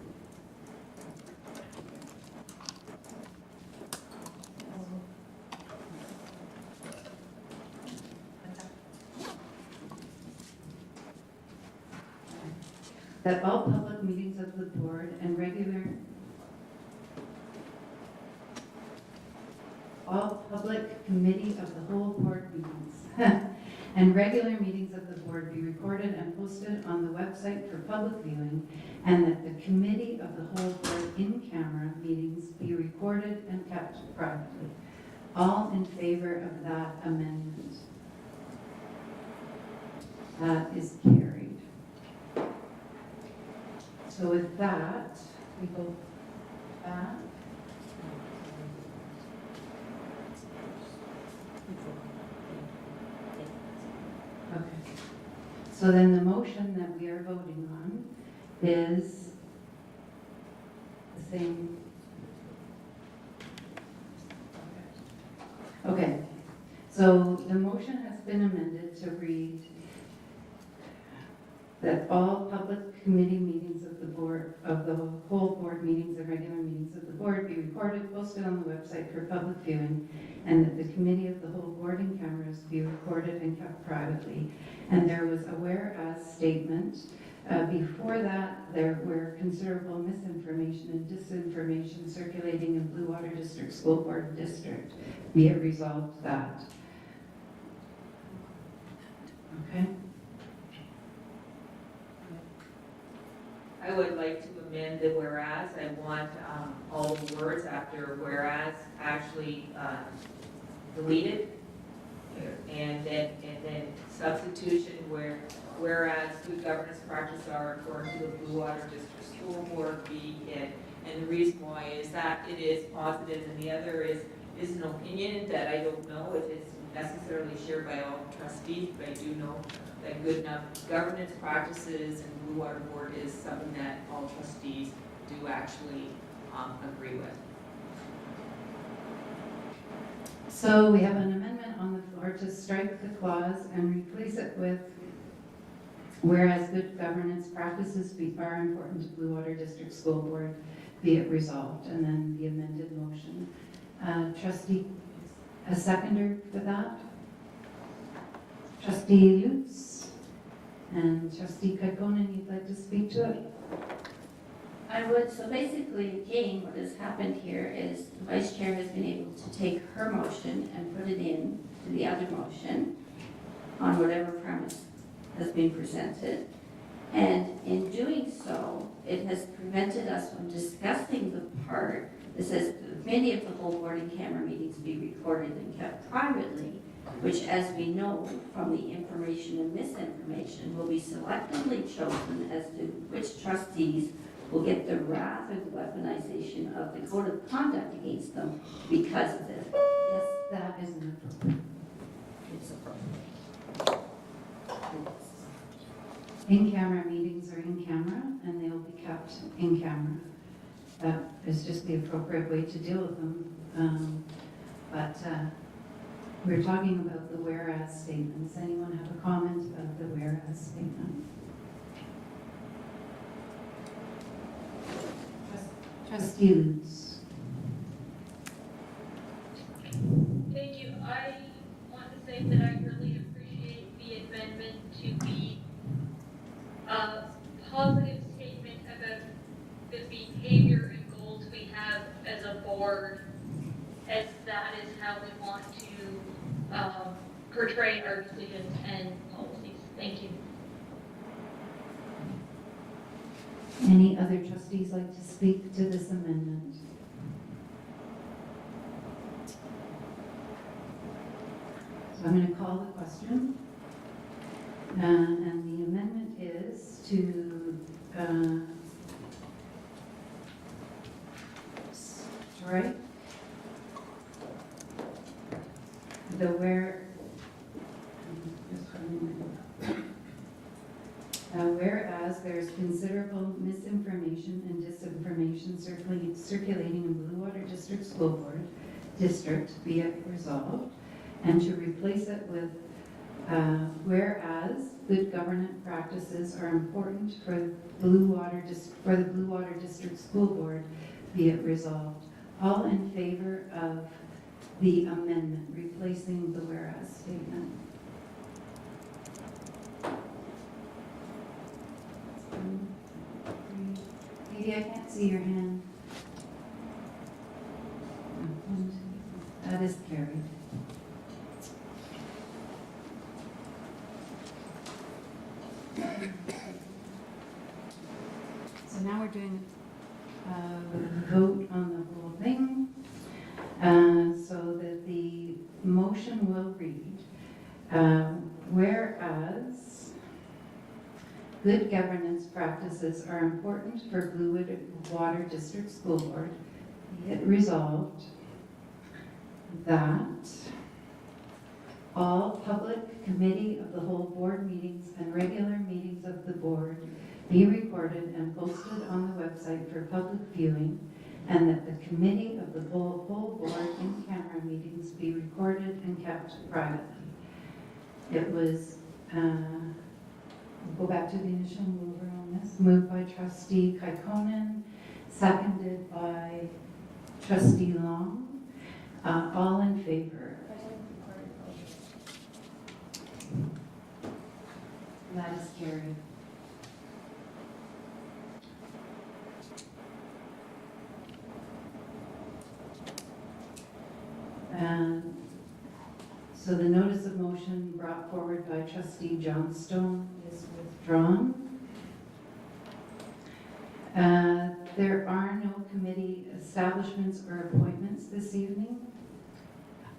that all public meetings of the board and all public committee of the whole board meetings and regular meetings of the board be recorded and posted on the website for public viewing, and that the committee of the whole board in camera meetings be recorded and kept privately. All in favor of that amendment? That is carried. So with that, we go back. Okay. So then the motion that we are voting on is the same. Okay. So the motion has been amended to read that all public committee meetings of the board, of the whole board meetings and regular meetings of the board be recorded, posted on the website for public viewing, and that the committee of the whole board in cameras be recorded and kept privately. And there was a whereas statement. Before that, there were considerable misinformation and disinformation circulating in Blue Water District School Board District. Be it resolved that. Okay. I would like to amend the whereas. I want all the words after whereas actually deleted, and then substitution whereas good governance practices are according to the Blue Water District School Board be it. And the reason why is that it is positive, and the other is an opinion that I don't know if it's necessarily shared by all trustees, but I do know that good enough governance practices and Blue Water Board is something that all trustees do actually agree with. So we have an amendment on the floor to strike the clause and replace it with, whereas good governance practices are important to Blue Water District School Board, be it resolved, and then the amended motion. Trustee, a seconder for that? Trustee Lutz and Trustee Kaikkonen, you'd like to speak to it? I would. So basically, again, what has happened here is the vice chair has been able to take her motion and put it in to the other motion on whatever premise has been presented. And in doing so, it has prevented us from discussing the part that says the committee of the whole board in camera meetings be recorded and kept privately. which, as we know from the information and misinformation, will be selectively chosen as to which trustees will get the wrath or the weaponization of the code of conduct against them because of this. Yes, that isn't appropriate. It's appropriate. In-camera meetings are in camera, and they will be kept in camera. That is just the appropriate way to deal with them. But we're talking about the whereas statements. Anyone have a comment about the whereas statement? Trustee Lutz. Thank you. I want to say that I really appreciate the amendment to be a positive statement about the behavior and goals we have as a board, as that is how we want to portray our decisions and policies. Thank you. Any other trustees like to speak to this amendment? So I'm going to call the question. And the amendment is to strike the whereas there's considerable misinformation and disinformation circulating in Blue Water District School Board District, be it resolved, and to replace it with whereas good governance practices are important for the Blue Water District School Board, be it resolved. All in favor of the amendment replacing the whereas statement? Katie, I can't see your hand. That is carried. So now we're doing a vote on the whole thing, so that the motion will read, whereas good governance practices are important for Blue Water District School Board, be it resolved that all public committee of the whole board meetings and regular meetings of the board be recorded and posted on the website for public viewing, and that the committee of the whole board in-camera meetings be recorded and kept privately. It was, we'll go back to the initial mover on this, moved by trustee Kaikonen, seconded by trustee Long. All in favor? That is carried. So the notice of motion brought forward by trustee Johnstone is withdrawn. There are no committee establishments or appointments this evening.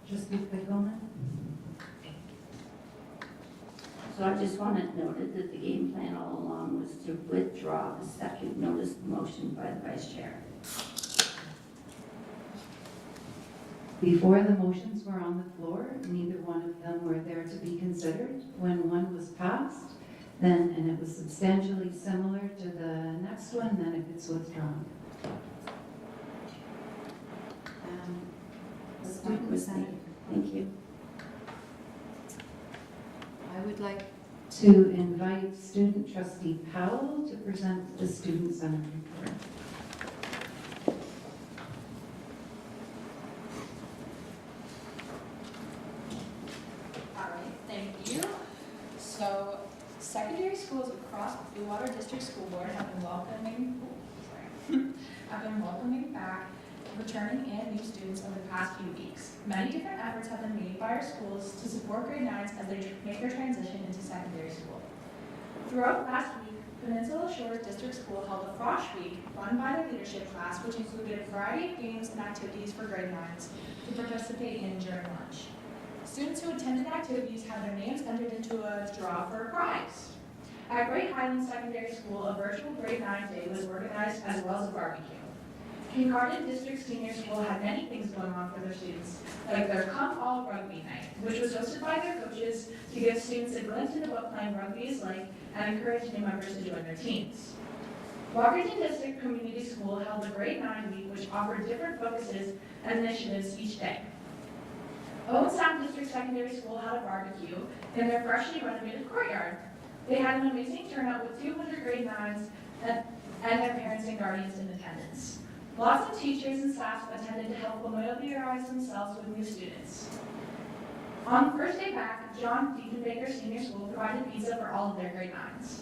Trustee Kaikonen? So I just want it noted that the game plan all along was to withdraw the second notice of motion by the vice chair. Before the motions were on the floor, neither one of them were there to be considered. When one was passed, then, and it was substantially similar to the next one, then it gets withdrawn. Student Senate. Thank you. I would like to invite student trustee Powell to present the student senate report. All right, thank you. So, secondary schools across Blue Water District School Board have been welcoming back returning and new students over the past few weeks. Many different efforts have been made by our schools to support grade 9s as they make their transition into secondary school. Throughout last week, Peninsula Shores District School held a Frosh Week run by the leadership class, which included a variety of games and activities for grade 9s to participate in during lunch. students who attended activities had their names entered into a draw for a prize. At Great Highlands Secondary School, a virtual grade 9 day was organized as well as a barbecue. Kincardine District Senior School had many things going on for their students, like their Come All Rugby Night, which was hosted by their coaches to give students a glimpse into what playing rugby is like and encourage new members to join their teams. Walkerton District Community School held a Grade 9 week which offered different focuses and initiatives each day. Owen Sound District Secondary School had a barbecue in their freshly renovated courtyard. They had an amazing turnout with 200 grade 9s and their parents and guardians in attendance. Lots of teachers and staff attended to help familiarize themselves with new students. On the first day back, John Diefenbaker Senior School provided pizza for all of their grade 9s.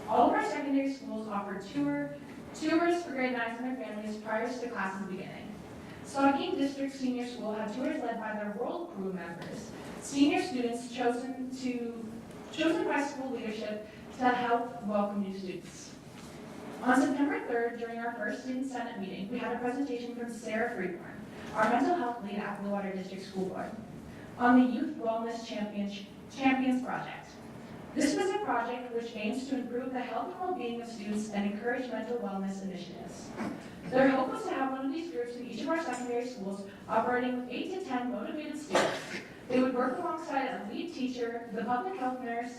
All of our secondary schools offered tours for grade 9s and their families prior to the classes beginning. Saugeen District Senior School had tours led by their World Crew members, senior students chosen by school leadership to help welcome new students. On September 3rd, during our first Student Senate meeting, we had a presentation from Sarah Freeborn, our mental health lead at Blue Water District School Board, on the Youth Wellness Champions Project. This was a project which aims to improve the health and well-being of students and encourage mental wellness initiatives. Their hope was to have one of these groups in each of our secondary schools operating with 8 to 10 motivated students. They would work alongside a lead teacher, the public health nurse,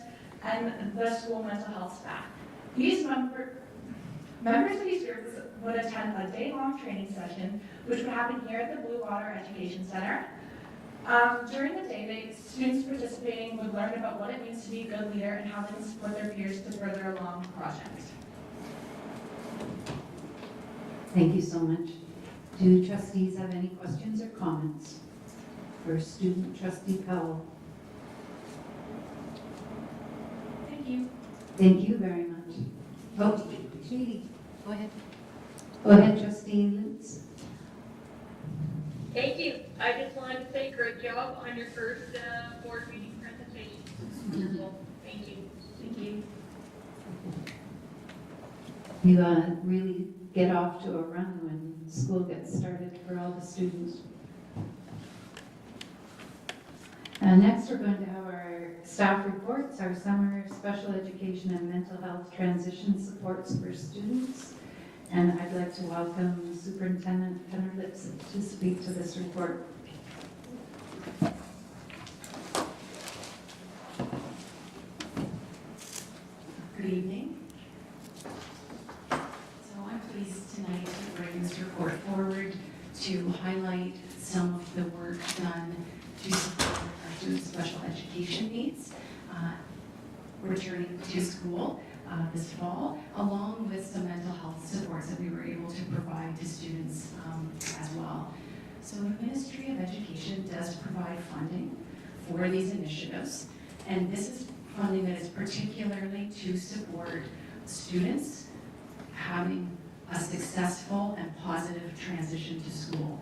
and the school mental health staff. These members of these groups would attend a day-long training session, which would happen here at the Blue Water Education Center. During the day, students participating would learn about what it means to be a good leader and how they can support their peers to further along the project. Thank you so much. Do trustees have any questions or comments for student trustee Powell? Thank you. Thank you very much. Oh, Katie, Go ahead. go ahead, trustee Lutz. Thank you. I just wanted to say great job on your first board meeting presentation. Wonderful. Thank you. Thank you. You really get off to a run when school gets started for all the students. Next, we're going to have our staff reports, our summer special education and mental health transition supports for students. And I'd like to welcome Superintendent Henry Lipson to speak to this report. Good evening. So I'm pleased tonight to bring this report forward to highlight some of the work done to support our students' special education needs returning to school this fall, along with some mental health supports that we were able to provide to students as well. So the Ministry of Education does provide funding for these initiatives, and this is funding that is particularly to support students having a successful and positive transition to school.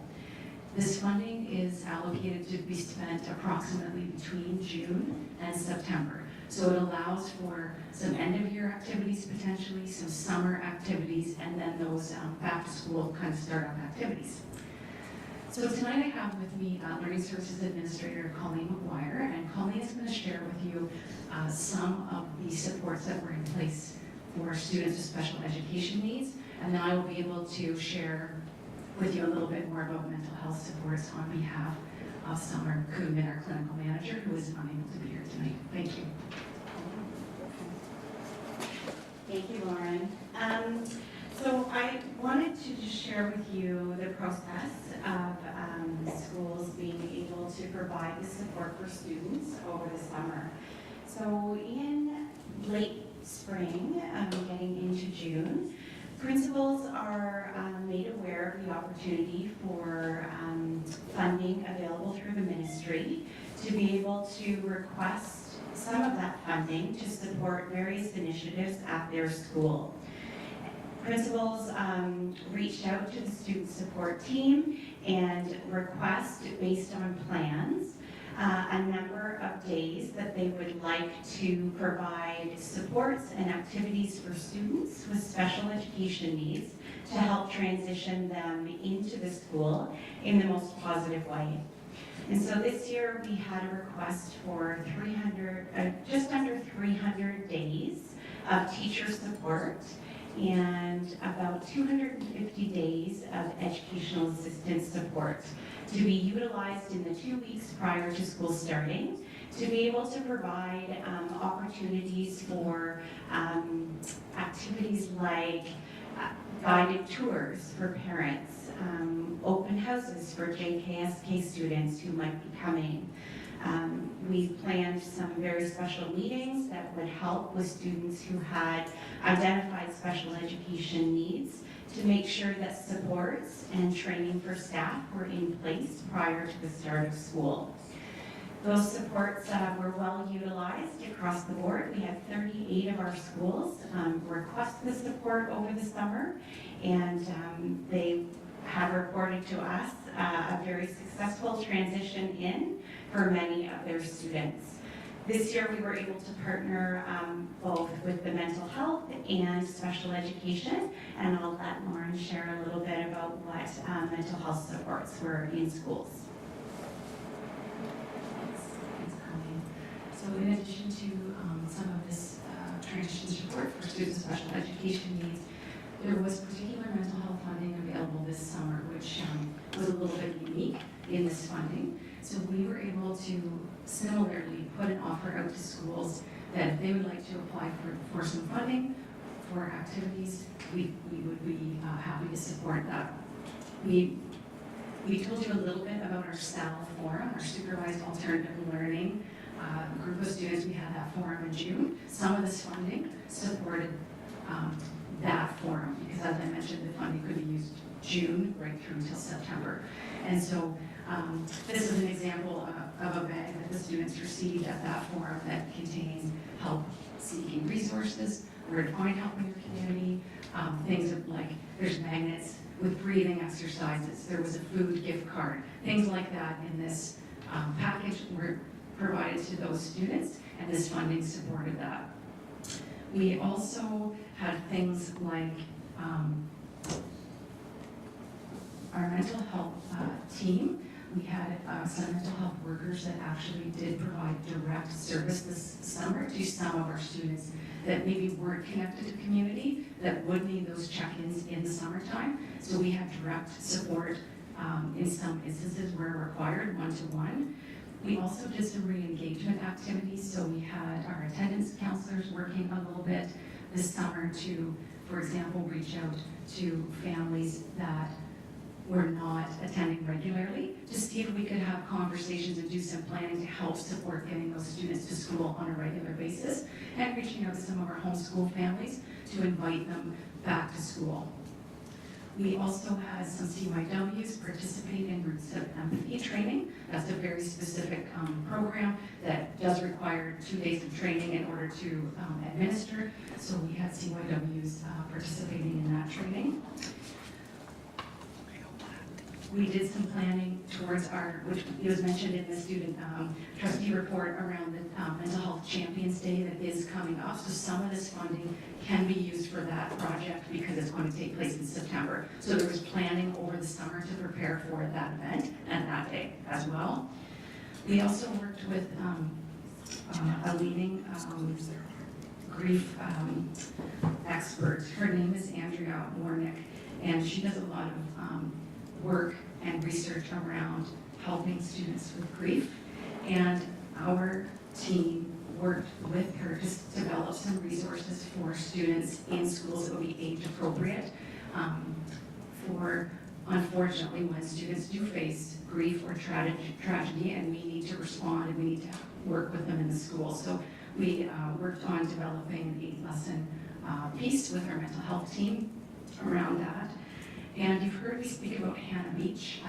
This funding is allocated to be spent approximately between June and September. So it allows for some end-of-year activities potentially, some summer activities, and then those back-to-school kind of startup activities. So tonight I have with me Learning Services Administrator Colleen McGuire, and Colleen is going to share with you some of the supports that were in place for students with special education needs, and then I will be able to share with you a little bit more about mental health supports on behalf of Summer Koopman, our clinical manager, who is unable to be here tonight. Thank you. Thank you, Lauren. So I wanted to just share with you the process of schools being able to provide the support for students over the summer. So in late spring, getting into June, principals are made aware of the opportunity for funding available through the ministry to be able to request some of that funding to support various initiatives at their school. Principals reached out to the student support team and requested, based on plans, a number of days that they would like to provide supports and activities for students with special education needs to help transition them into the school in the most positive way. And so this year we had a request for just under 300 days of teacher support and about 250 days of educational assistance support to be utilized in the 2 weeks prior to school starting, to be able to provide opportunities for activities like guided tours for parents, open houses for JKSK students who might be coming. We planned some very special meetings that would help with students who had identified special education needs to make sure that supports and training for staff were in place prior to the start of school. Those supports were well utilized across the board. We had 38 of our schools request the support over the summer, and they have reported to us a very successful transition in for many of their students. This year we were able to partner both with the mental health and special education, and I'll let Lauren share a little bit about what mental health supports were in schools. So in addition to some of this transition support for students with special education needs, there was particular mental health funding available this summer, which was a little bit unique in this funding. So we were able to similarly put an offer out to schools that if they would like to apply for some funding for activities, we would be happy to support that. We told you a little bit about our SAL forum, our supervised alternative learning group of students. We had that forum in June. Some of this funding supported that forum because, as I mentioned, the funding could be used June right through until September. And so this is an example of a bag that the students received at that forum that contains help-seeking resources, where to find help in your community, things like there's magnets with breathing exercises, there was a food gift card, things like that in this package were provided to those students, and this funding supported that. We also had things like our mental health team. We had some mental health workers that actually did provide direct service this summer to some of our students that maybe weren't connected to community, that would need those check-ins in the summertime. So we had direct support in some instances where required, one-to-one. We also did some re-engagement activities, so we had our attendance counselors working a little bit this summer to, for example, reach out to families that were not attending regularly to see if we could have conversations and do some planning to help support getting those students to school on a regular basis, and reaching out to some of our homeschool families to invite them back to school. We also had some CYWs participate in Roots of Empathy training. That's a very specific program that does require 2 days of training in order to administer. So we had CYWs participating in that training. We did some planning towards which was mentioned in the student trustee report around the Mental Health Champions Day that is coming up. So some of this funding can be used for that project because it's going to take place in September. So there was planning over the summer to prepare for that event and that day as well. We also worked with a leading grief expert. Her name is Andrea Warnick, and she does a lot of work and research around helping students with grief. And our team worked with her to develop some resources for students in schools that would be age appropriate for, unfortunately, when students do face grief or tragedy and we need to respond and we need to work with them in the school. So we worked on developing an 8-lesson piece with our mental health team around that. And you've heard me speak about Hannah Beach,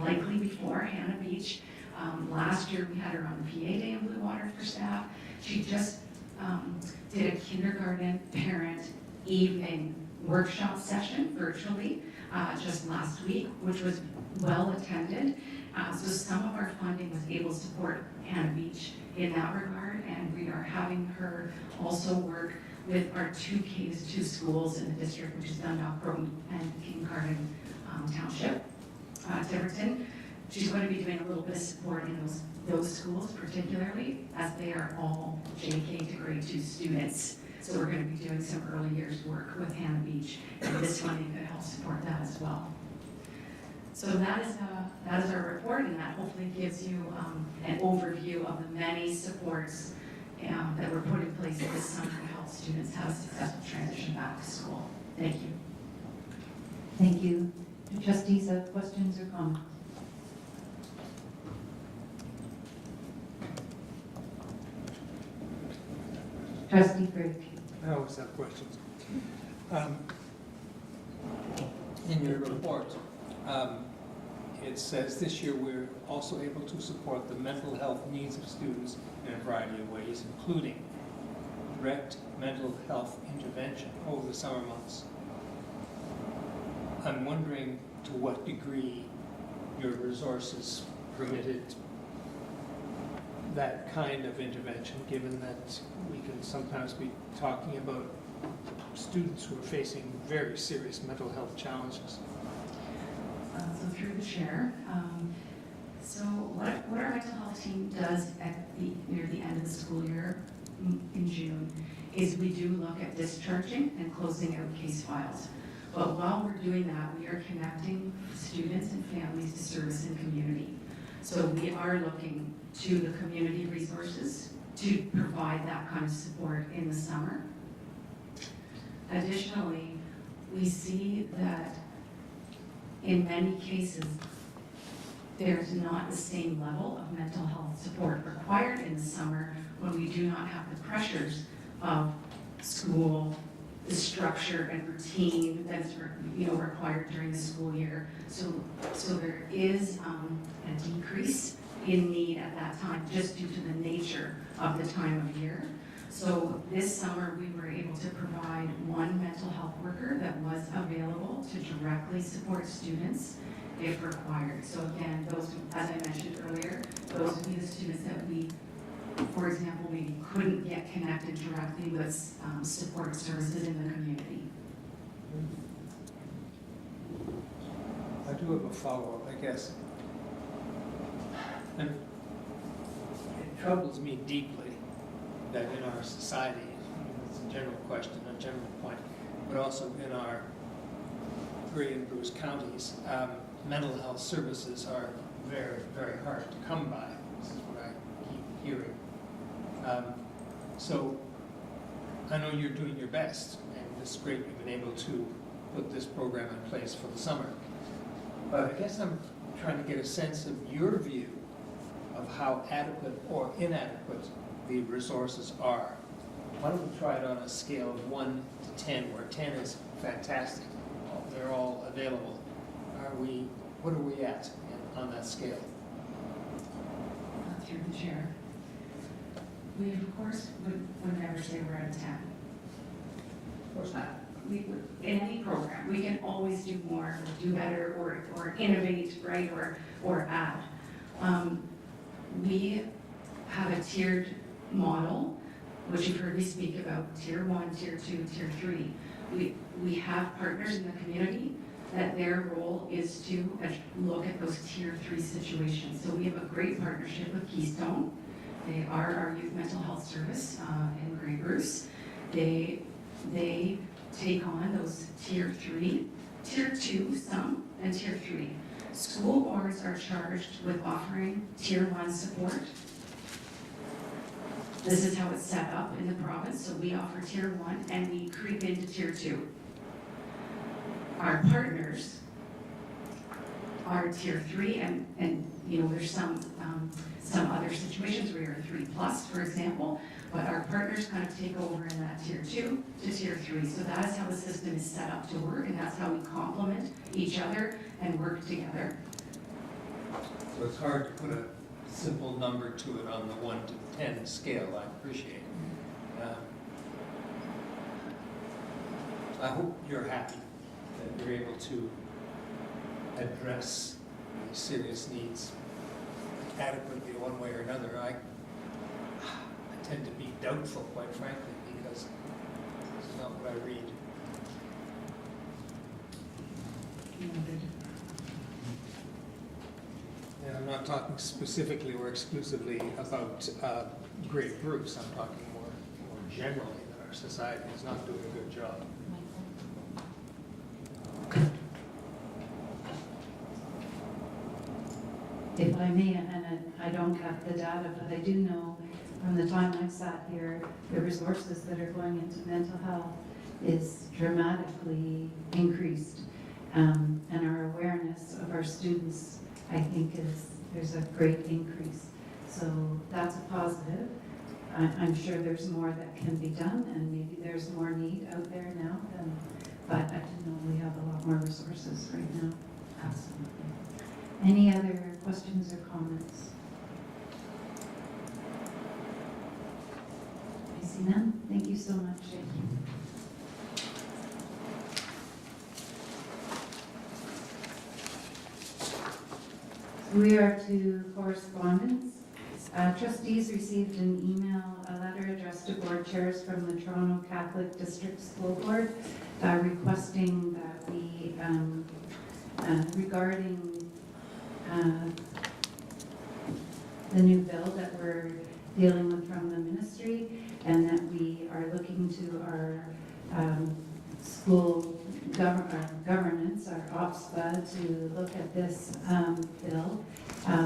likely before. Hannah Beach, last year we had her on the PA Day in Blue Water for staff. She just did a kindergarten parent evening workshop session virtually just last week, which was well attended. So some of our funding was able to support Hannah Beach in that regard, and we are having her also work with our 2 K-2 schools in the district, which is Dundalk Road and King Garden Township, Tiverton, she's going to be doing a little bit of support in those schools particularly, as they are all JK to grade 2 students. So we're going to be doing some early years work with Hannah Beach, and this funding could help support that as well. So that is our report, and that hopefully gives you an overview of the many supports that were put in place this summer to help students have a successful transition back to school. Thank you. Thank you. Do trustees have questions or comments? Trustee Burke. I always have questions. In your report, it says this year we're also able to support the mental health needs of students in a variety of ways, including direct mental health intervention over the summer months. I'm wondering to what degree your resources permitted that kind of intervention, given that we can sometimes be talking about students who are facing very serious mental health challenges. So through the chair, so what our mental health team does near the end of the school year in June is we do look at discharging and closing out case files. But while we're doing that, we are connecting students and families to service and community. So we are looking to the community resources to provide that kind of support in the summer. Additionally, we see that in many cases, there's not the same level of mental health support required in the summer when we do not have the pressures of school, the structure and routine that's required during the school year. So there is a decrease in need at that time just due to the nature of the time of year. So this summer we were able to provide one mental health worker that was available to directly support students if required. So again, those, as I mentioned earlier, those would be the students that we, for example, maybe couldn't get connected directly with support services in the community. I do have a follow-up, I guess. And it troubles me deeply that in our society, it's a general question, a general point, but also in our Grey and Bruce counties, mental health services are very, very hard to come by. This is what I keep hearing. So I know you're doing your best, and it's great you've been able to put this program in place for the summer. But I guess I'm trying to get a sense of your view of how adequate or inadequate the resources are. Why don't we try it on a scale of 1 to 10, where 10 is fantastic, they're all available. What are we at on that scale? Through the chair. We, of course, would never say we're at a 10. Of course not. In any program, we can always do more, or do better, or innovate, right, or add. We have a tiered model, which you've heard me speak about, tier 1, tier 2, tier 3. We have partners in the community that their role is to look at those tier 3 situations. So we have a great partnership with Keystone. They are our youth mental health service in Grey Bruce. They take on those tier 3, tier 2 some, and tier 3. School boards are charged with offering tier 1 support. This is how it's set up in the province. So we offer tier 1 and we creep into tier 2. Our partners are tier 3 and there's some other situations where you're a 3+, for example, but our partners kind of take over in that tier 2 to tier 3. So that is how the system is set up to work, and that's how we complement each other and work together. So it's hard to put a simple number to it on the 1 to 10 scale, I appreciate. I hope you're happy that you're able to address the serious needs adequately one way or another. I tend to be doubtful, quite frankly, because it's not what I read. not talking specifically or exclusively about grade groups. I'm talking more generally that our society is not doing a good job. If I may, and I don't have the data, but I do know from the time I've sat here, the resources that are going into mental health is dramatically increased. And our awareness of our students, I think, there's a great increase. So that's a positive. I'm sure there's more that can be done, and maybe there's more need out there now, but I do know we have a lot more resources right now. Absolutely. Any other questions or comments? I see none. Thank you so much. Thank you. We are to correspondence. Trustees received an email, a letter addressed to board chairs from the Toronto Catholic District School Board requesting that we, regarding the new bill that we're dealing with from the ministry, and that we are looking to our school governance, our OPSPA, to look at this bill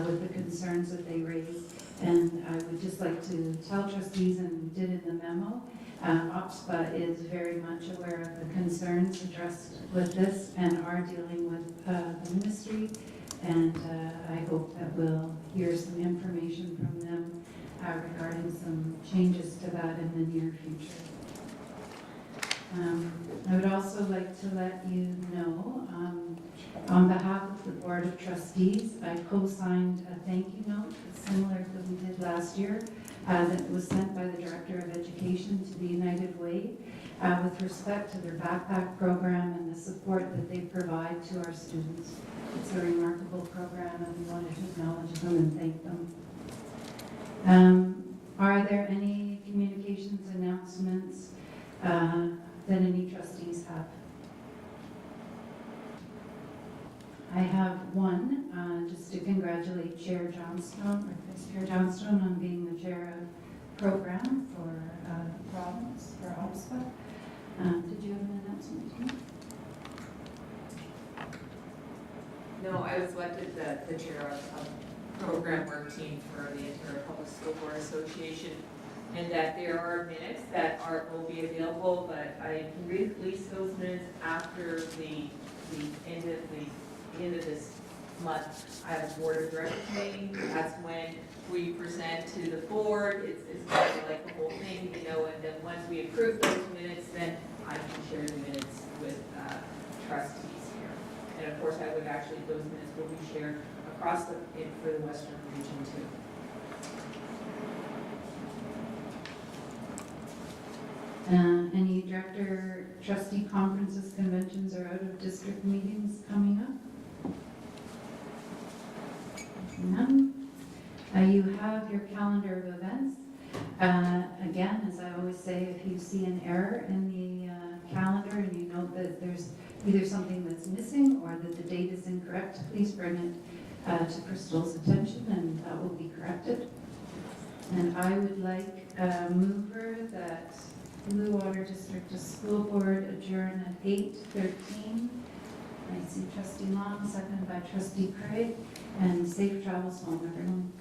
with the concerns that they raised. And I would just like to tell trustees, and did in the memo, OPSPA is very much aware of the concerns addressed with this and are dealing with the ministry. And I hope that we'll hear some information from them regarding some changes to that in the near future. I would also like to let you know, on behalf of the Board of Trustees, I co-signed a thank you note similar to what we did last year that was sent by the Director of Education to the United Way with respect to their backpack program and the support that they provide to our students. It's a remarkable program, and we wanted to acknowledge them and thank them. Are there any communications announcements that any trustees have? I have one, just to congratulate Chair Johnstone, or Vice Chair Johnstone, on being the chair of program for the province, for OPSPA. Did you have an announcement tonight? No, I was elected the chair of program work team for the Ontario Public School Board Association, and that there are minutes that will be available, but I can release those minutes after the end of this month. I have a board of directors meeting. That's when we present to the board. It's kind of like the whole thing, you know, and then once we approve those minutes, then I can share the minutes with trustees here. And of course, those minutes will be shared across for the Western region too. Any director, trustee conferences, conventions, or out-of-district meetings coming up? None. You have your calendar of events. Again, as I always say, if you see an error in the calendar and you know that there's either something that's missing or that the date is incorrect, please bring it to Crystal's attention and that will be corrected. And I would like a mover that Blue Water District School Board adjourn at 8:13. I see Trustee Long, seconded by Trustee Craig, and safe travels home, everyone.